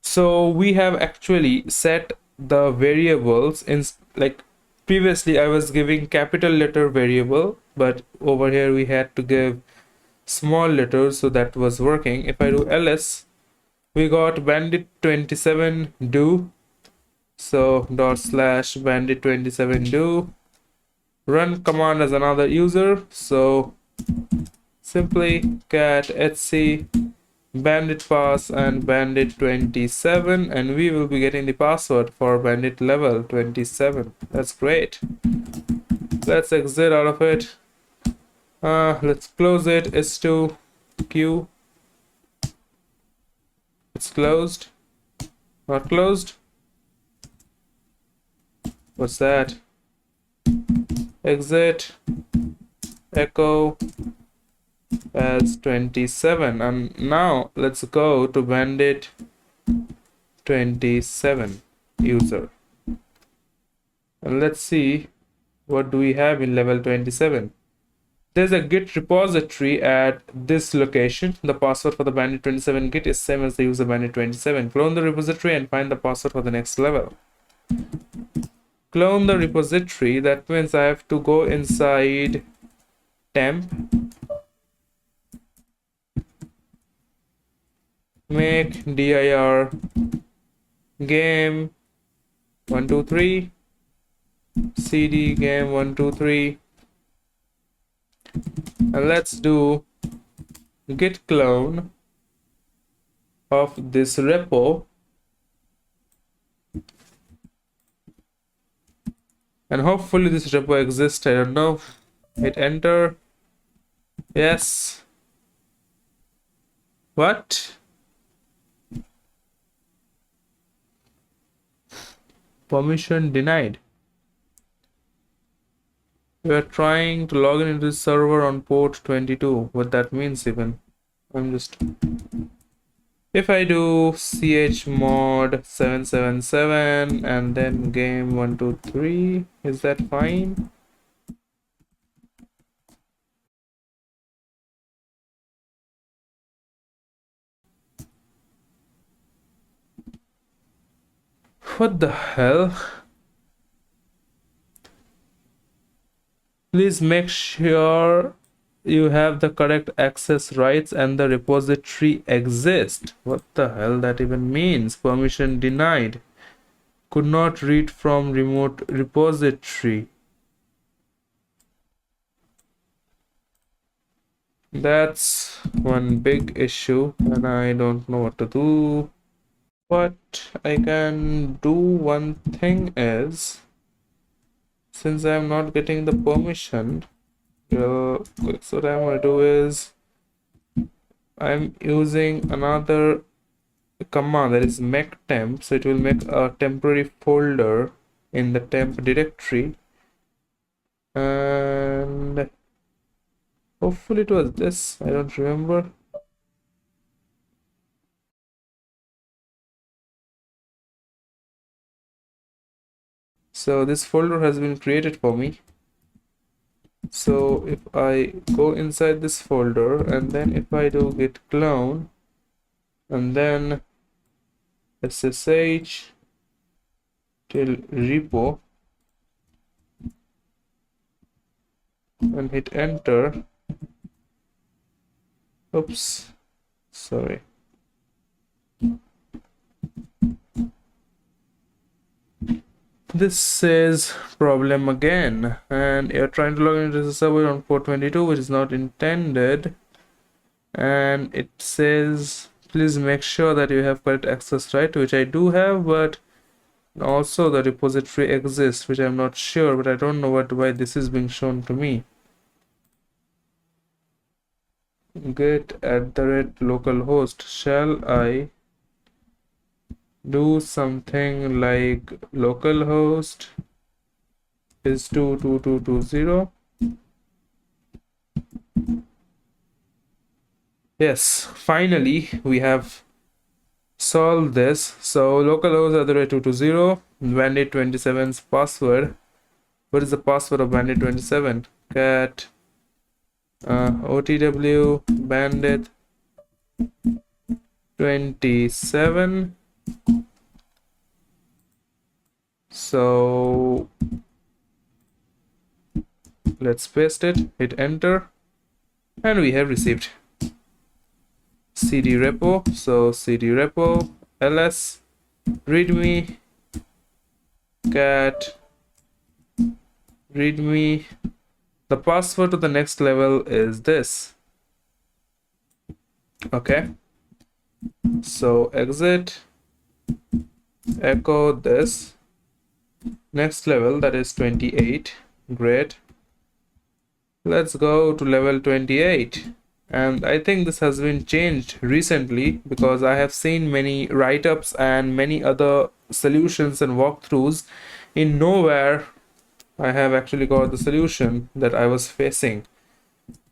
So we have actually set the variables in, like previously I was giving capital letter variable, but over here we had to give small letters, so that was working. If I do ls, we got bandit 27 do, so dot slash bandit 27 do, run command as another user, so simply cat etc bandit pass and bandit 27, and we will be getting the password for bandit level 27. That's great. Let's exit out of it. Let's close it. is2 q, it's closed, not closed. What's that? Exit, echo as 27, and now let's go to bandit 27 user, and let's see what do we have in level 27. There's a git repository at this location. The password for the bandit 27 git is same as the user bandit 27. Clone the repository and find the password for the next level. Clone the repository, that means I have to go inside temp, make dir game 123 cd game 123, and let's do git clone of this repo, and hopefully this repo exists. I don't know. Hit enter. Yes. What? Permission denied. We are trying to log in into the server on port 22. What that means even. If I do chmod 777 and then game 123, is that fine? What the hell? Please make sure you have the correct access rights and the repository exists. What the hell that even means? Permission denied. Could not read from remote repository. That's one big issue and I don't know what to do. What I can do, one thing is, since I'm not getting the permission, so what I'm going to do is I'm using another command, that is make temp, so it will make a temporary folder in the temp directory, and Hopefully it was this. I don't remember. So this folder has been created for me. So if I go inside this folder and then if I do git clone and then ssh till repo and hit enter. Oops, sorry. This says problem again, and you're trying to log into the server on port 22, which is not intended. And it says please make sure that you have correct access right, which I do have, but also the repository exists, which I'm not sure, but I don't know why this is being shown to me. Get @localhost. Shall I do something like localhost is 22220? Yes, finally we have solved this. So localhost @220, bandit 27's password. What is the password of bandit 27? Cat OTW bandit 27. So let's paste it, hit enter, and we have received cd repo. So cd repo ls readme cat readme. The password to the next level is this. Okay, so exit, echo this next level, that is 28. Great, let's go to level 28. And I think this has been changed recently because I have seen many write-ups and many other solutions and walkthroughs. In nowhere I have actually got the solution that I was facing,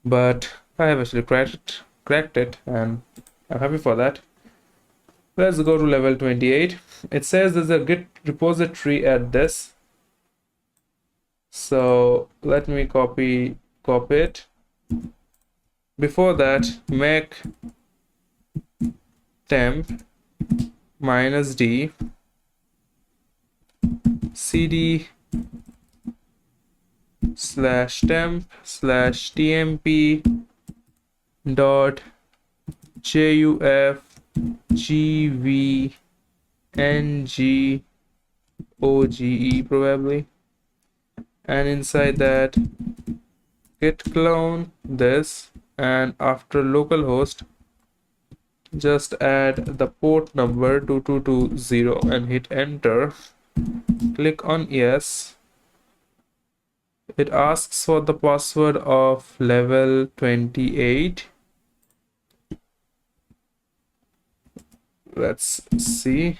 but I have actually cracked it, and I'm happy for that. Let's go to level 28. It says there's a git repository at this, so let me copy it. Before that, make temp -d cd /temp/tmp dot juf gvngoge probably, and inside that git clone this, and after localhost just add the port number 2220 and hit enter. Click on yes. It asks for the password of level 28. Let's see.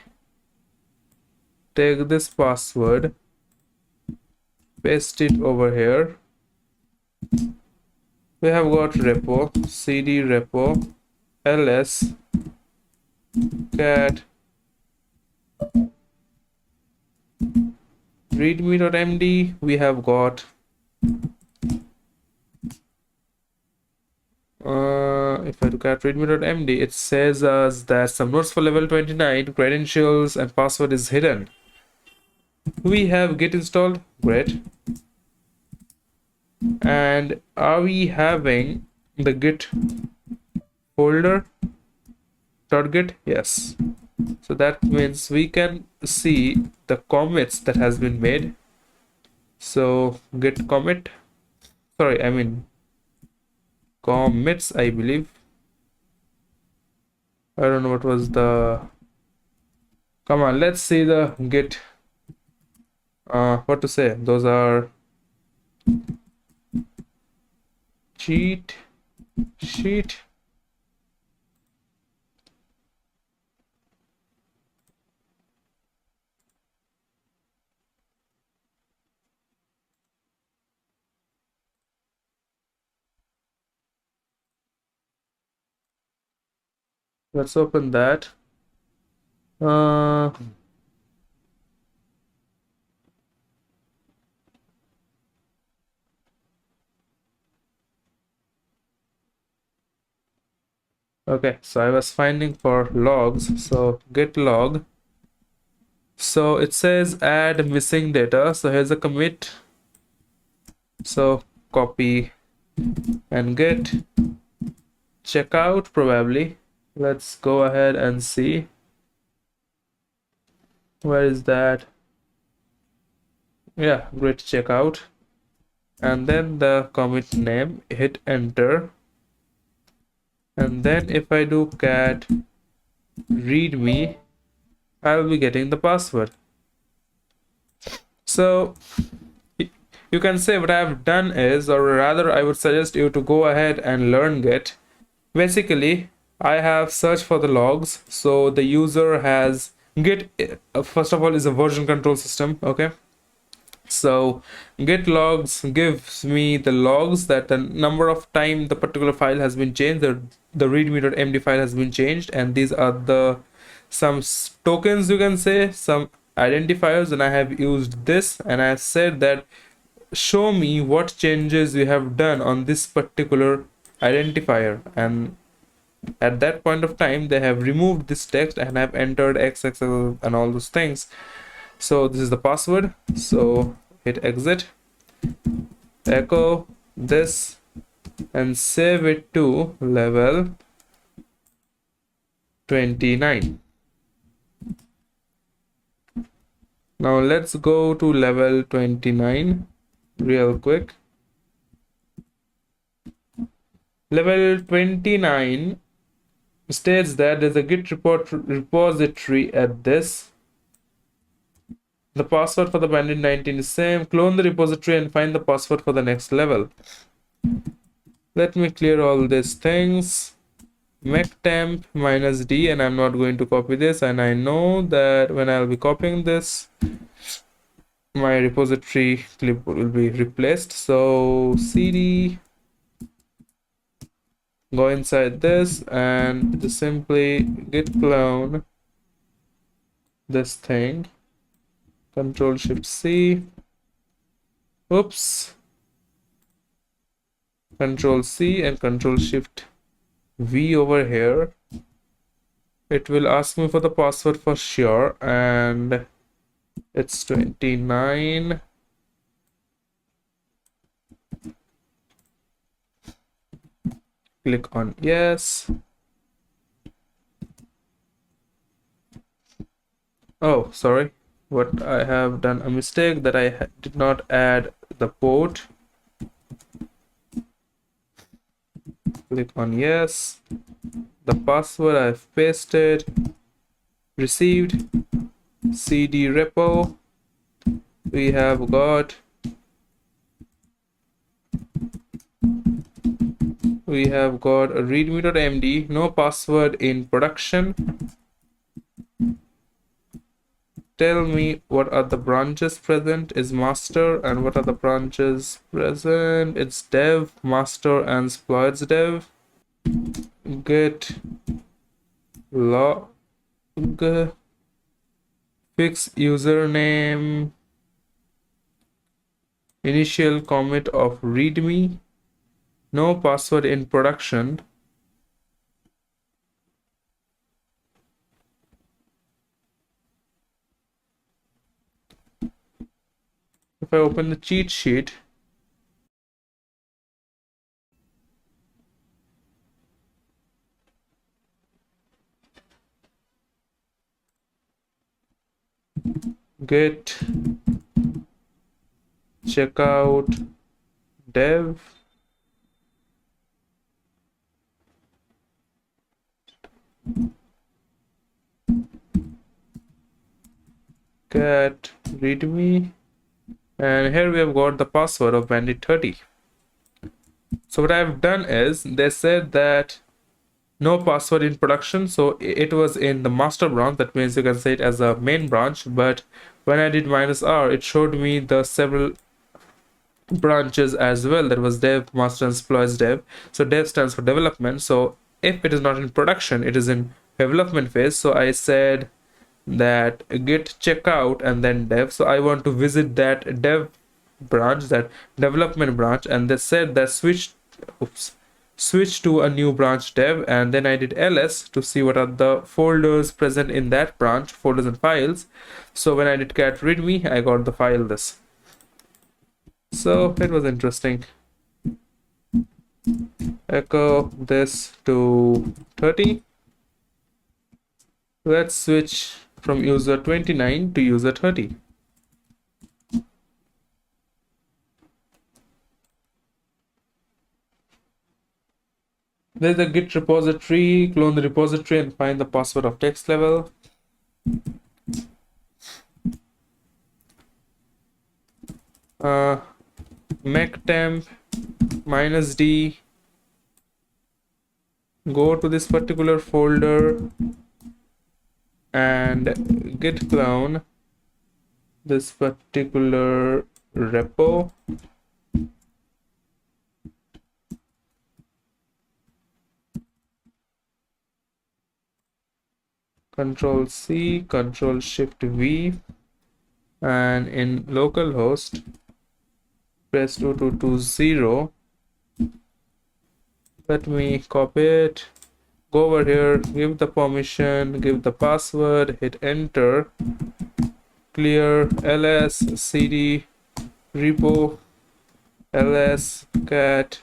Take this password, paste it over here. We have got repo, cd repo ls cat readme.md. We have got if I look at readme.md, it says us that some nodes for level 29, credentials and password is hidden. We have git installed. Great. And are we having the git folder .git? Yes. So that means we can see the commits that has been made. So git commit, sorry, I mean commits, I believe. I don't know what was the, come on, let's see the git, what to say, those are cheat sheet. Let's open that. Uh, okay, so I was finding for logs. So git log. So it says add missing data. So here's a commit. So copy and git checkout probably. Let's go ahead and see. Where is that? Yeah, git checkout. And then the commit name, hit enter. And then if I do cat readme, I'll be getting the password. So you can say what I've done is, or rather I would suggest you to go ahead and learn Git. Basically, I have searched for the logs. So the user has Git, first of all, is a version control system. Okay. So git logs gives me the logs that the number of time the particular file has been changed, the readme.md file has been changed, and these are the some tokens, you can say, some identifiers, and I have used this and I said that show me what changes you have done on this particular identifier, and at that point of time they have removed this text and have entered xxl and all those things. So this is the password. So hit exit, echo this and save it to level 29. Now let's go to level 29 real quick. Level 29 states that there's a git repository at this. The password for the Bandit 19 is same. Clone the repository and find the password for the next level. Let me clear all these things. Mectemp -d, and I'm not going to copy this, and I know that when I'll be copying this, my repository clip will be replaced. So cd, go inside this and just simply git clone this thing. Control Shift C. Oops. Control C and Control Shift V over here. It will ask me for the password for sure, and it's 29. Click on yes. Oh, sorry. What I have done a mistake that I did not add the port. Click on yes. The password I've pasted. Received. CD repo. We have got a readme.md, no password in production. Tell me what are the branches present is master, and what are the branches present? It's dev, master, and exploits dev. Git log, fix username, initial commit of readme, no password in production. If I open the cheat sheet, git checkout dev, cat readme, and here we have got the password of bandit 30. So what I've done is they said that no password in production, so it was in the master branch. That means you can say it as a main branch, but when I did -r, it showed me the several branches as well. That was dev, master, and exploits dev. So dev stands for development. So if it is not in production, it is in development phase. So I said that git checkout and then dev. So I want to visit that dev branch, that development branch, and they said that switch to a new branch dev, and then I did ls to see what are the folders present in that branch, folders and files. So when I did cat readme, I got the file this. So it was interesting. Echo this to 30. Let's switch from user 29 to user 30. There's a git repository, clone the repository and find the password of text level. Mectemp -d, go to this particular folder and git clone this particular repo. Control C, Control Shift V, and in localhost press 2220. Let me copy it, go over here, give the permission, give the password, hit enter, clear ls cd repo ls cat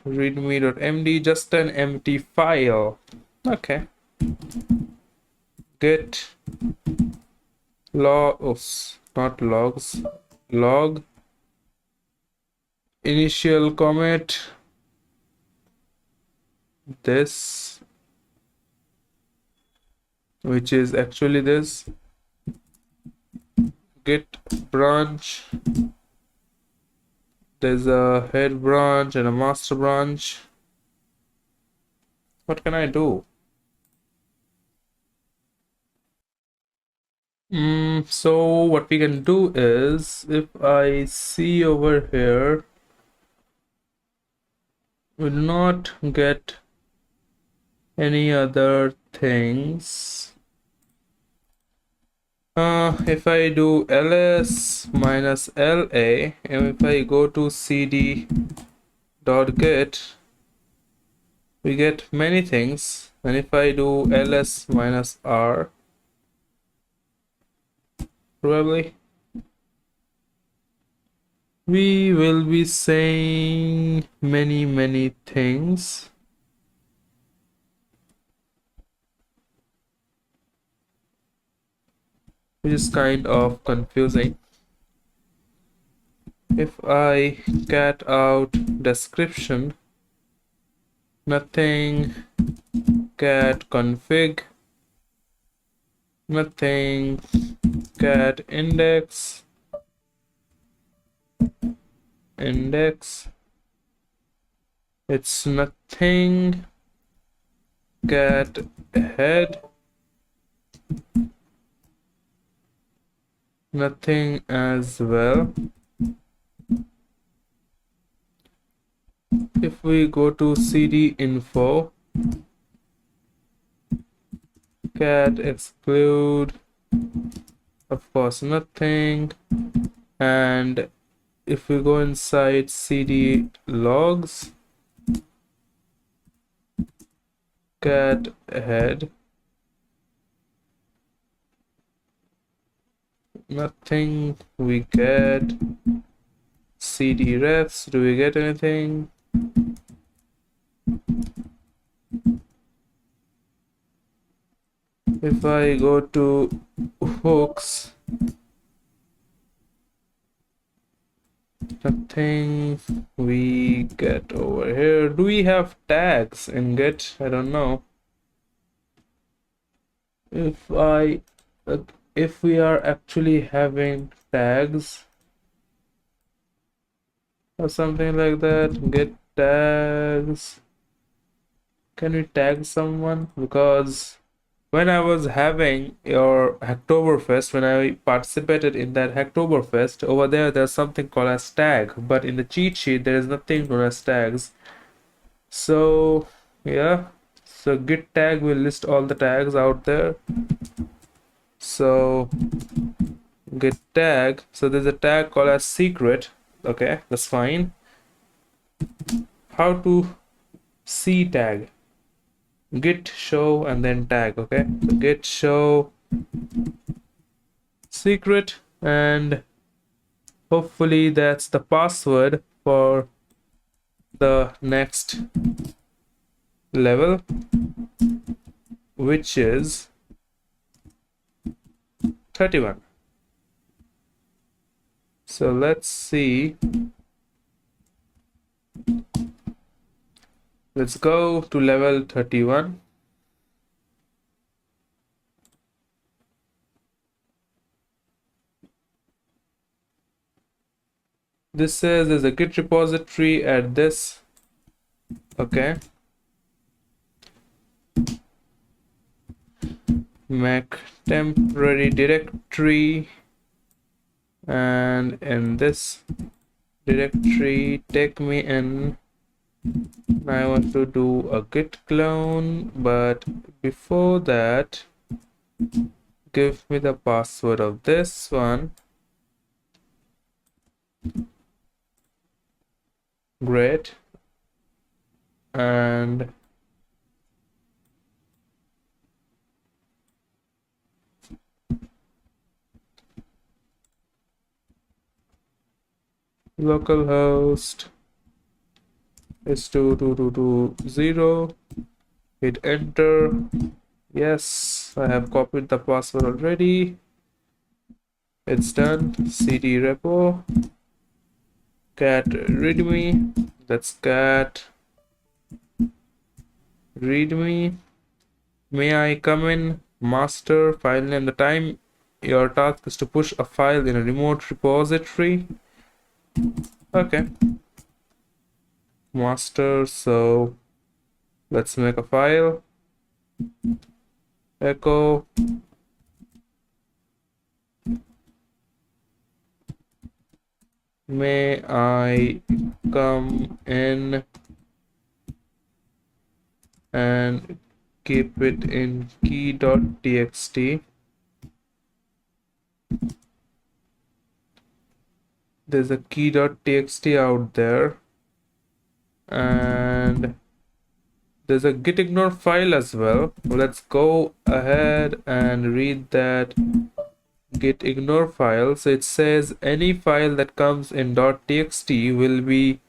readme.md, just an empty file. Okay. Git logs, not logs, log initial commit this, which is actually this, git branch. There's a head branch and a master branch. What can I do? So what we can do is, if I see over here, we will not get any other things. If I do ls minus la, and if I go to cd.git, we get many things. And if I do ls minus r, probably we will be saying many things. Which is kind of confusing. If I cat out description, nothing, cat config, nothing, cat index, it's nothing, cat head, nothing as well. If we go to cd info, cat exclude, of course nothing. And if we go inside cd logs, cat head, nothing. We get cd refs. Do we get anything? If I go to hooks, nothing we get over here. Do we have tags in Git? I don't know. If we are actually having tags or something like that, get tags. Can we tag someone? Because when I was having your Hacktoberfest, when I participated in that Hacktoberfest, over there's something called as tag, but in the cheat sheet there is nothing known as tags. So yeah, so git tag will list all the tags out there. So git tag, so there's a tag called as secret. Okay, that's fine. How to see tag? Git show and then tag. Okay, so git show secret, and hopefully that's the password for the next level, which is 31. So let's see. Let's go to level 31. This says there's a git repository at this. Okay. Make temporary directory, and in this directory take me in. I want to do a git clone, but before that give me the password of this one. Great. And localhost is 2220. Hit enter. Yes, I have copied the password already. It's done. cd repo cat readme. That's cat readme. May I come in? Master file name. The time your task is to push a file in a remote repository. Okay. Master, so let's make a file. Echo may I come in and keep it in key.txt. There's a key.txt out there, and there's a git ignore file as well. Let's go ahead and read that git ignore file. So it says any file that comes in .txt will be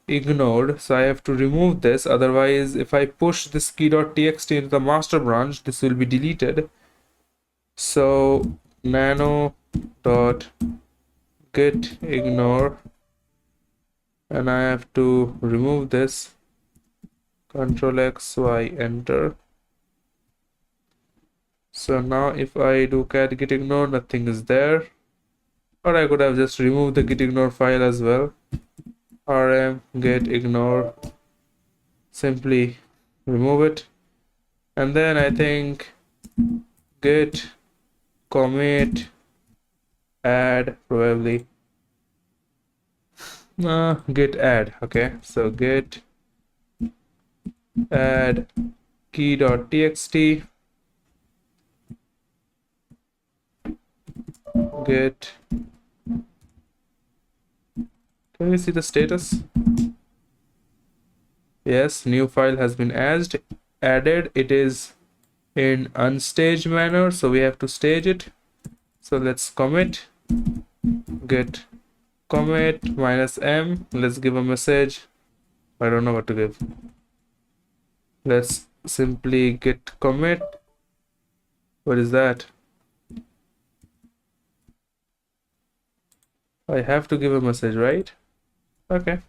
ignored. So I have to remove this, otherwise if I push this key.txt into the master branch, this will be deleted. So nano dot git ignore, and I have to remove this. Control X, Y, enter. So now if I do cat git ignore, nothing is there. Or I could have just removed the git ignore file as well. rm git ignore, simply remove it. And then I think git commit add, probably git add. Okay, so git add key.txt, git. Can we see the status? Yes, new file has been added. It is in unstaged manner, so we have to stage it. So let's commit git commit -m. Let's give a message. I don't know what to give. Let's simply git commit. What is that? I have to give a message, right? Okay.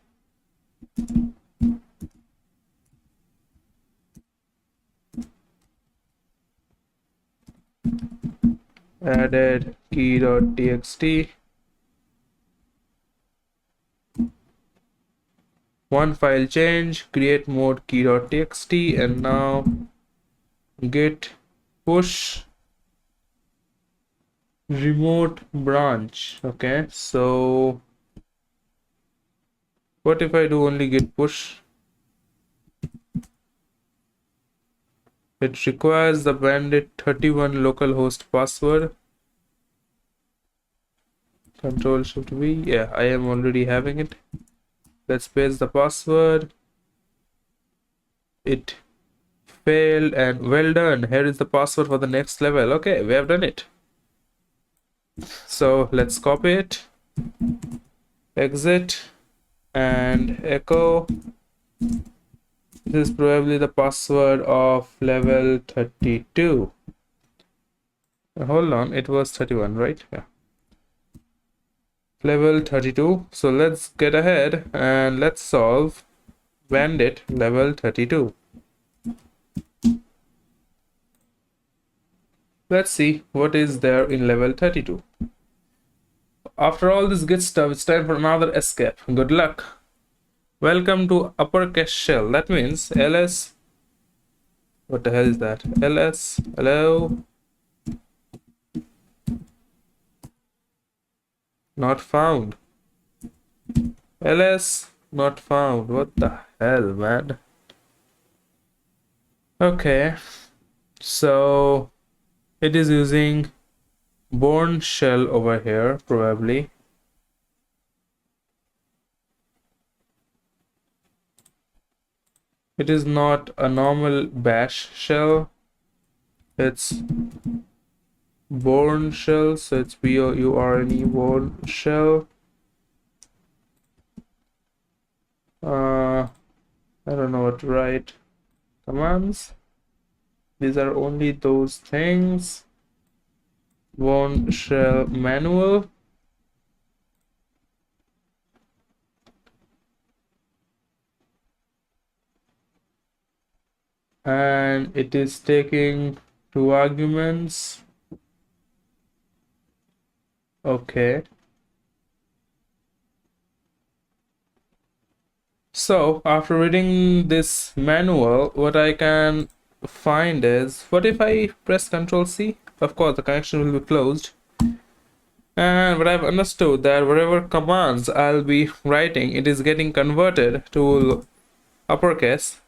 Added key.txt. One file change, create mode key.txt, and now git push remote branch. Okay, so what if I do only git push? It requires the Bandit 31 localhost password. Control Shift V. Yeah, I am already having it. Let's paste the password. It failed, and well done. Here is the password for the next level. Okay, we have done it. So let's copy it, exit, and echo. This is probably the password of level 32. Hold on, it was 31, right? Yeah. Level 32. So let's get ahead and let's solve Bandit level 32. Let's see what is there in level 32. After all this good stuff, it's time for another escape. Good luck. Welcome to uppercase shell. That means ls. What the hell is that? ls. Hello. Not found. ls. Not found. What the hell, man? Okay. So it is using Bourne shell over here, probably. It is not a normal bash shell. It's Bourne shell, so it's Bourne Bourne shell. I don't know what to write. Commands. These are only those things. Bourne shell manual. And it is taking 2 arguments. Okay. So after reading this manual, what I can find is, what if I press Ctrl C? Of course, the connection will be closed. And what I've understood that whatever commands I'll be writing, it is getting converted to uppercase.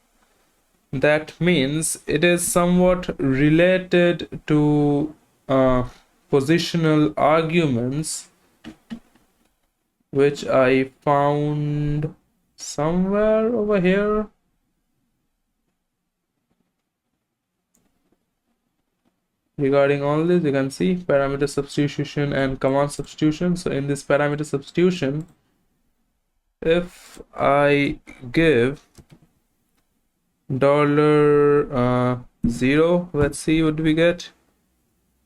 That means it is somewhat related to positional arguments, which I found somewhere over here. Regarding all this, you can see parameter substitution and command substitution. So in this parameter substitution, if I give $0, let's see what we get.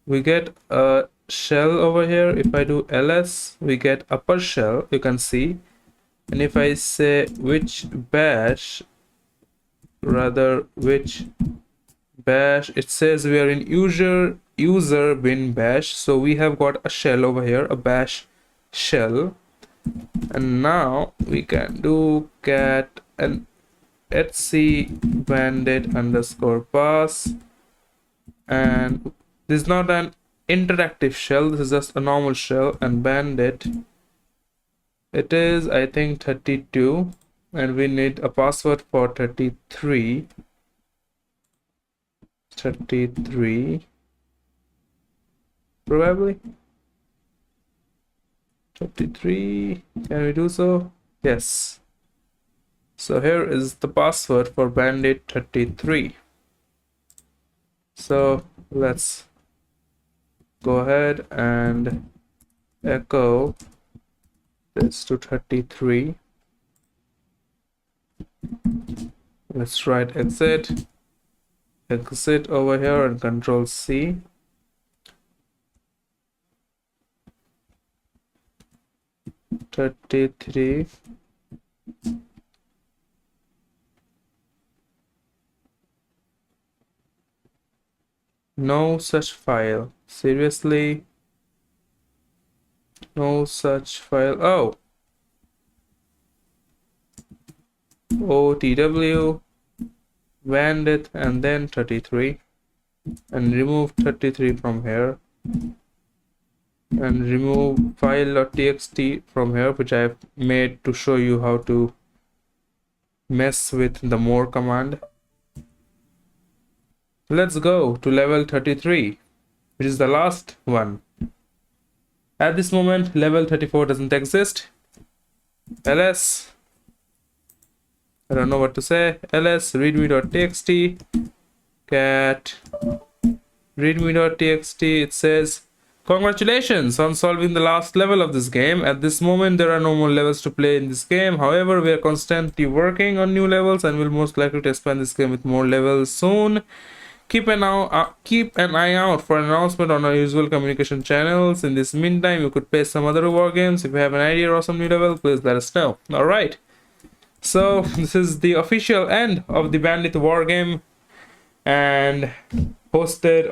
We get a shell over here. If I do ls, we get upper shell, you can see. And if I say which bash, it says we are in user bin bash. So we have got a shell over here, a bash shell. And now we can do cat and etc bandit underscore pass. And this is not an interactive shell, this is just a normal shell. And bandit, it is I think 32, and we need a password for 33 probably 33. Can we do so? Yes. So here is the password for bandit 33. So let's go ahead and echo this to 33. Let's write exit over here and Control C. $33. No such file. Seriously? No such file. Oh. OTW bandit and then 33. and remove 33 from here, and remove file.txt from here, which I have made to show you how to mess with the more command. Let's go to level 33, which is the last one. At this moment, level 34 doesn't exist. ls, I don't know what to say, ls readme.txt, cat readme.txt. It says, congratulations on solving the last level of this game. At this moment, there are no more levels to play in this game. However, we are constantly working on new levels and will most likely to expand this game with more levels soon. Keep an eye out for an announcement on our usual communication channels. In this meantime, you could play some other war games. If you have an idea or some new level, please let us know. Alright, so this is the official end of the Bandit Wargame, and hosted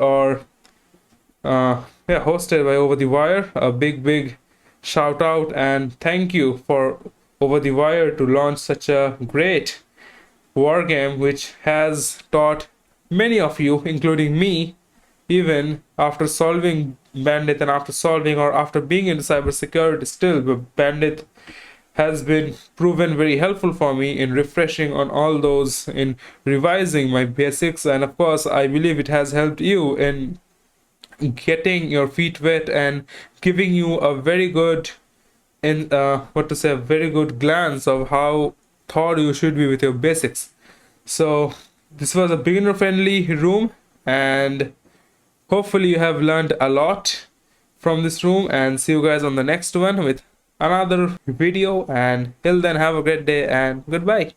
by OverTheWire. A big shout out and thank you for OverTheWire to launch such a great war game, which has taught many of you, including me, even after solving Bandit and after being into cybersecurity, still Bandit has been proven very helpful for me in refreshing on all those, in revising my basics, and of course I believe it has helped you in getting your feet wet and giving you a very good a very good glance of how thought you should be with your basics. So this was a beginner friendly room, and hopefully you have learned a lot from this room, and see you guys on the next one with another video, and till then have a great day and goodbye.